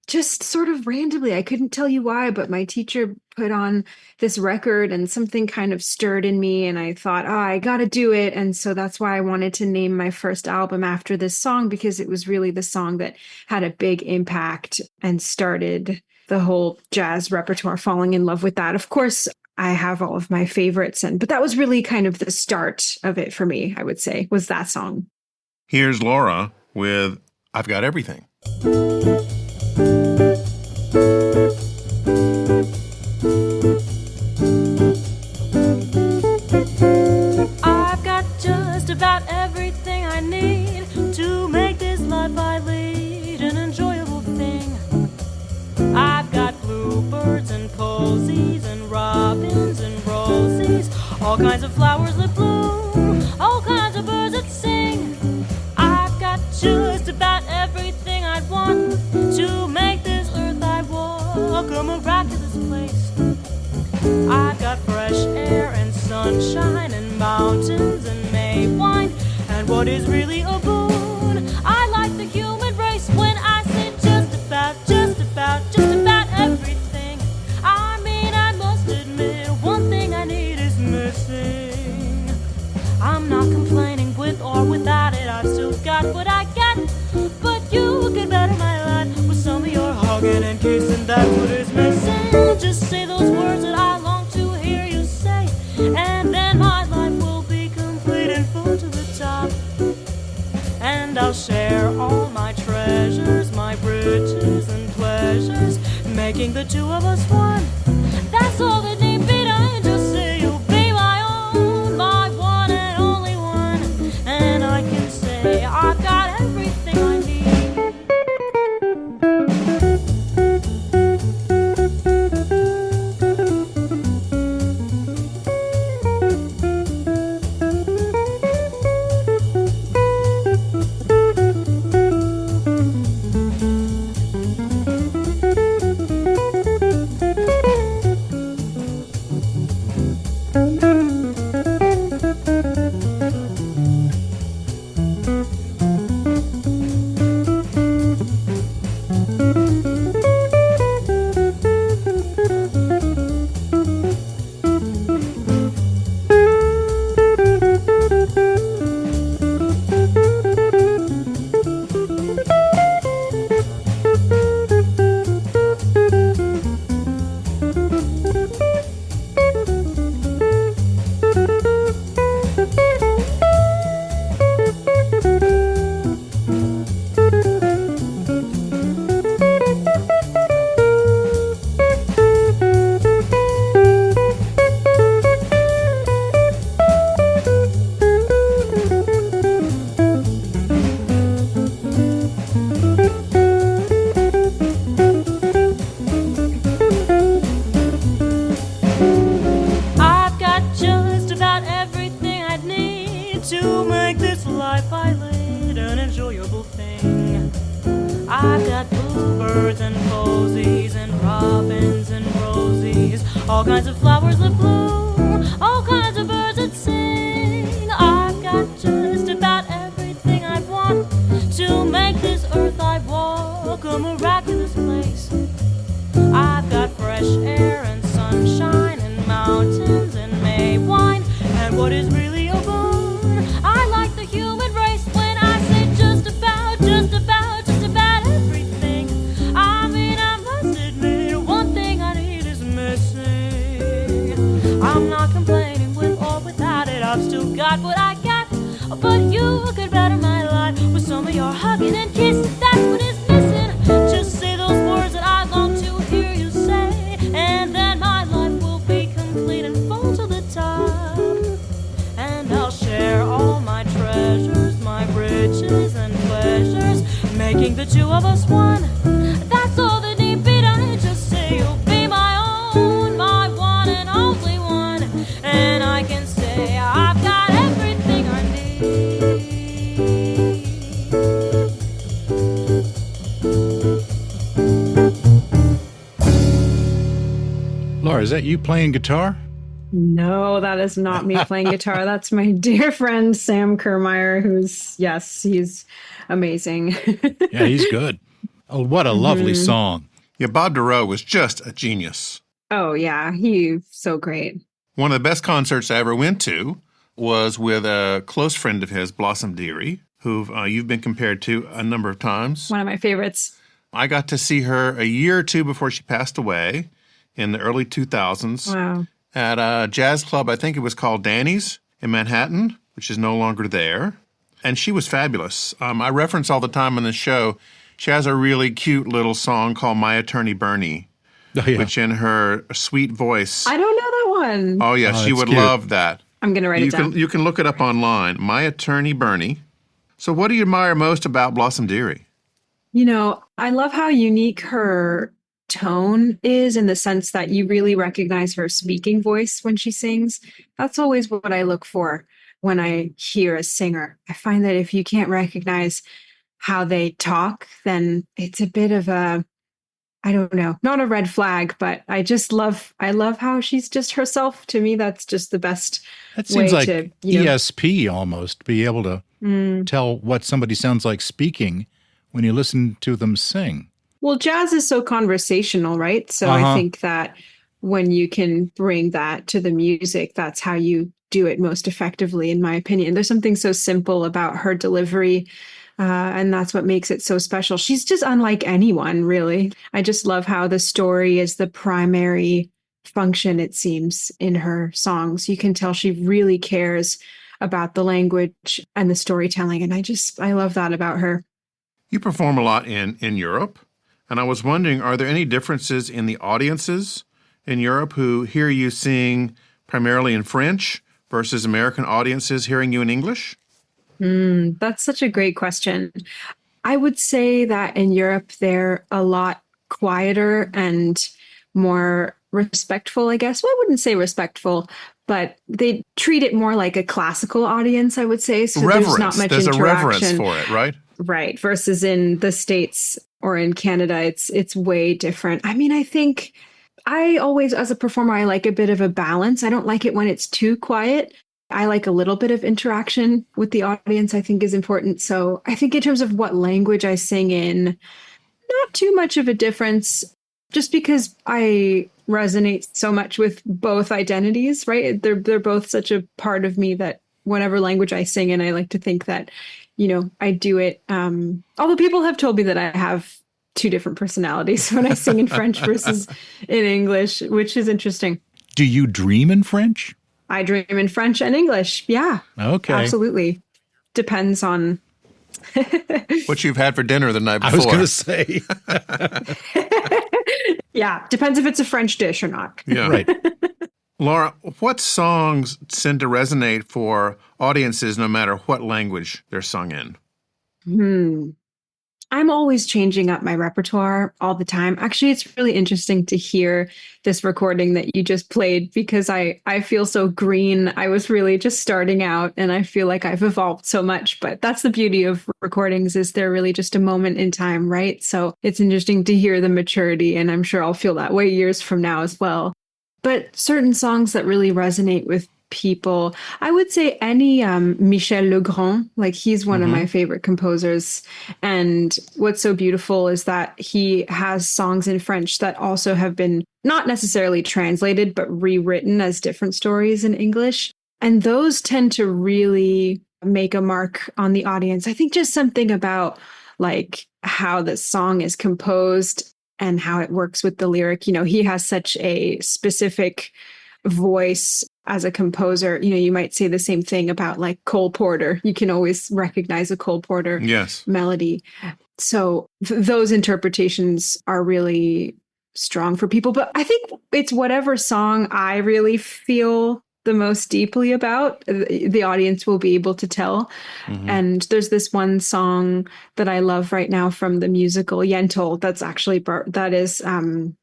Just sort of randomly, I couldn't tell you why, but my teacher put on this record and something kind of stirred in me, and I thought, I got to do it. And so that's why I wanted to name my first album after this song, because it was really the song that had a big impact and started the whole jazz repertoire, falling in love with that. Of course, I have all of my favorites, but that was really kind of the start of it for me, I would say, was that song. Here's Laura with I've Got Everything. I've got just about everything I need to make this life I lead an enjoyable thing. I've got bluebirds and posies and robins and rosies, all kinds of flowers that bloom, all kinds of birds that sing. I've got just about everything I'd want to make this earth I walk a miraculous place. I've got fresh air and sunshine and mountains and May wine, and what is really a boon, I like the human race when I say just about everything. I mean, I must admit, one thing I need is missing. I'm not complaining, with or without it, I've still got what I get, but you could better my lot with some of your hugging and kissing, that's what is missing. Just say those words that I long to hear you and I'll share all my treasures, my riches and pleasures, making the two of us one. That's all that need be done. Just say you'll be my own, my one and only one, and I can say I've got everything I need. I've got bluebirds and posies and robins and rosies, all kinds of flowers that bloom, all kinds of birds that sing. I've got just about everything I want to make this earth I walk a miraculous place. I've got fresh air and sunshine and mountains and May wine, and what is really a boon, I like the human race when I say just about everything. I mean, I must admit, one thing I need is missing. I'm not complaining with or without it, I've still got what I got, but you could better my life with some of your hugging and kissing. That's what is missing. Just say those words that I long to hear you say, and then my life will be complete and full to the top. And I'll share all my treasures, my riches and pleasures, making the two of us one. That's all that need be done. Just say you'll be my own, my one and only one, and I can say I've got everything I need. Laura, is that you playing guitar? No, that is not me playing guitar. That's my dear friend Sam Kermeyer, he's amazing. Yeah, he's good. Oh, what a lovely song. Yeah, Bob Dorough was just a genius. Oh, yeah, he's so great. One of the best concerts I ever went to was with a close friend of his, Blossom Dearie, who you've been compared to a number of times. One of my favorites. I got to see her a year or two before she passed away in the early 2000s. Wow. At a jazz club, I think it was called Danny's in Manhattan, which is no longer there. And she was fabulous. I reference all the time on the show, she has a really cute little song called My Attorney Bernie, which in her sweet voice. I don't know that one. Oh, yeah, she would love that. I'm going to write it down. You can look it up online, My Attorney Bernie. So what do you admire most about Blossom Dearie? You know, I love how unique her tone is, in the sense that you really recognize her speaking voice when she sings. That's always what I look for when I hear a singer. I find that if you can't recognize how they talk, then it's a bit of a, I don't know, not a red flag, but I love how she's just herself. To me, that's just the best That seems way like to, ESP almost, be able to tell what somebody sounds like speaking when you listen to them sing. Well, jazz is so conversational, right? So I think that when you can bring that to the music, that's how you do it most effectively, in my opinion. There's something so simple about her delivery, and that's what makes it so special. She's just unlike anyone, really. I just love how the story is the primary function, it seems, in her songs. You can tell she really cares about the language and the storytelling. And I love that about her. You perform a lot in Europe, and I was wondering, are there any differences in the audiences in Europe who hear you sing primarily in French versus American audiences hearing you in English? That's such a great question. I would say that in Europe, they're a lot quieter and more respectful, I guess. Well, I wouldn't say respectful, but they treat it more like a classical audience, I would say. So reverence. There's not much There's interaction. a reverence for it, right? Right. Versus in the States or in Canada, it's way different. I mean, I think I always, as a performer, I like a bit of a balance. I don't like it when it's too quiet. I like a little bit of interaction with the audience, I think is important. So I think in terms of what language I sing in, not too much of a difference, just because I resonate so much with both identities, right? They're both such a part of me that whatever language I sing in, I like to think that, I do it. Although people have told me that I have two different personalities when I sing in French versus in English, which is interesting. Do you dream in French? I dream in French and English. Yeah. Okay. Absolutely. Depends on what you've had for dinner the night before. I was going to say. Yeah. Depends if it's a French dish or not. Yeah. Right. Laura, what songs tend to resonate for audiences no matter what language they're sung in? I'm always changing up my repertoire all the time. Actually, it's really interesting to hear this recording that you just played because I feel so green. I was really just starting out and I feel like I've evolved so much. But that's the beauty of recordings is they're really just a moment in time, right? So it's interesting to hear the maturity, and I'm sure I'll feel that way years from now as well. But certain songs that really resonate with people, I would say any Michel Legrand, like he's one of my favorite composers. And what's so beautiful is that he has songs in French that also have been not necessarily translated, but rewritten as different stories in English. And those tend to really make a mark on the audience. I think just something about like how the song is composed and how it works with the lyric. He has such a specific voice as a composer. You might say the same thing about like Cole Porter. You can always recognize a Cole Porter melody. So those interpretations are really strong for people. But I think it's whatever song I really feel the most deeply about, the audience will be able to tell. And there's this one song that I love right now from the musical Yentl. That's actually,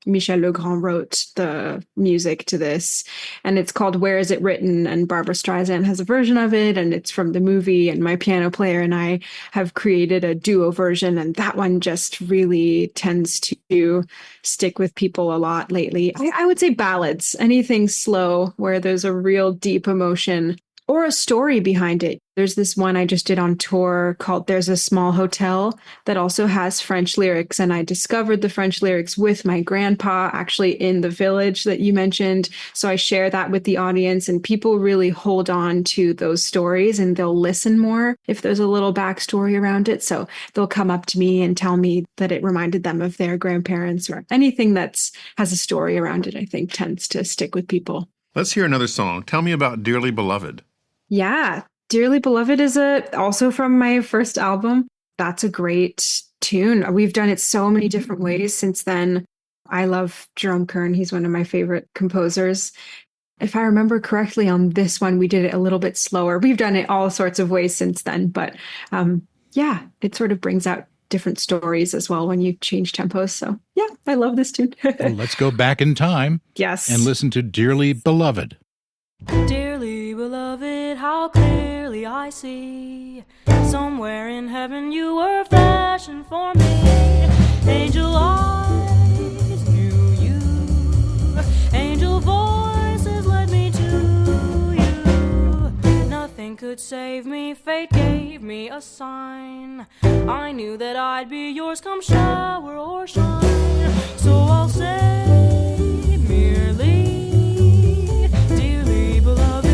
Michel Legrand wrote the music to this. And it's called Where Is It Written? And Barbara Streisand has a version of it. And it's from the movie. And my piano player and I have created a duo version. And that one just really tends to stick with people a lot lately. I would say ballads, anything slow where there's a real deep emotion or a story behind it. There's this one I just did on tour called There's a Small Hotel that also has French lyrics. And I discovered the French lyrics with my grandpa, actually in the village that you mentioned. So I share that with the audience, and people really hold on to those stories and they'll listen more if there's a little backstory around it. So they'll come up to me and tell me that it reminded them of their grandparents, or anything that's has a story around it, I think tends to stick with people. Let's hear another song. Tell me about Dearly Beloved. Yeah. Dearly Beloved is also from my first album. That's a great tune. We've done it so many different ways since then. I love Jerome Kern. He's one of my favorite composers. If I remember correctly, on this one, we did it a little bit slower. We've done it all sorts of ways since then. But it sort of brings out different stories as well when you change tempos. So yeah, I love this tune. Well, let's go back in time. Yes. And listen to Dearly Beloved. Dearly beloved, how clearly I see, somewhere in heaven you were fashioned for me. Angel eyes knew you, angel voices led me to you. Nothing could save me, fate gave me a sign. I knew that I'd be yours come shower or shine. So I'll say merely, dearly beloved.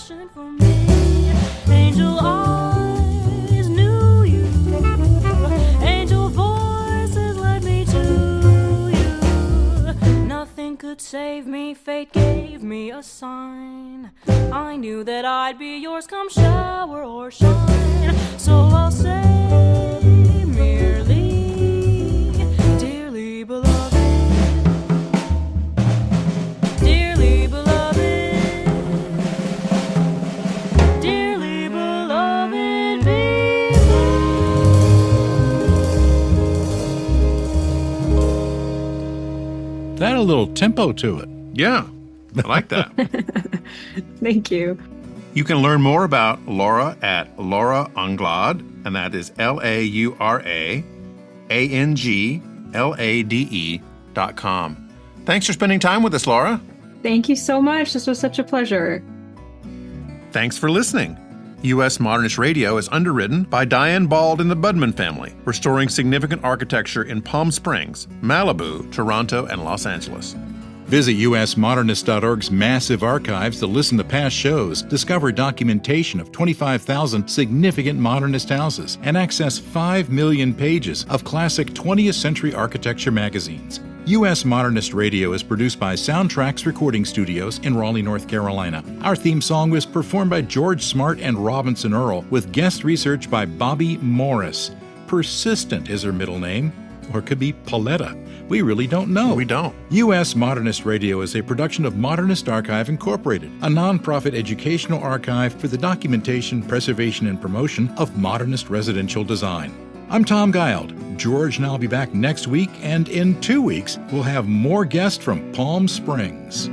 passion for me. Angel eyes knew you. Angel voices led me to you. Nothing could save me, fate gave me a sign. I knew that I'd be yours come shower or shine. So I'll say merely, dearly beloved, dearly beloved, dearly beloved, be That had a little tempo to it. Yeah, I like that. Thank you. You can learn more about Laura at Laura Anglade, and that is LauraAnglade.com. Thanks for spending time with us, Laura. Thank you so much. This was such a pleasure. Thanks for listening. U.S. Modernist Radio is underwritten by Diane Bald and the Budman family, restoring significant architecture in Palm Springs, Malibu, Toronto, and Los Angeles. Visit USModernist.org's massive archives to listen to past shows, discover documentation of 25,000 significant modernist houses, and access 5 million pages of classic 20th century architecture magazines. U.S. Modernist Radio is produced by Soundtracks Recording Studios in Raleigh, North Carolina. Our theme song was performed by George Smart and Robinson Earl, with guest research by Bobby Morris. Persistent is her middle name, or it could be Pauletta. We really don't know. We don't. U.S. Modernist Radio is a production of Modernist Archive Incorporated, a nonprofit educational archive for the documentation, preservation, and promotion of modernist residential design. I'm Tom Guild. George and I'll be back next week, and in 2 weeks, we'll have more guests from Palm Springs.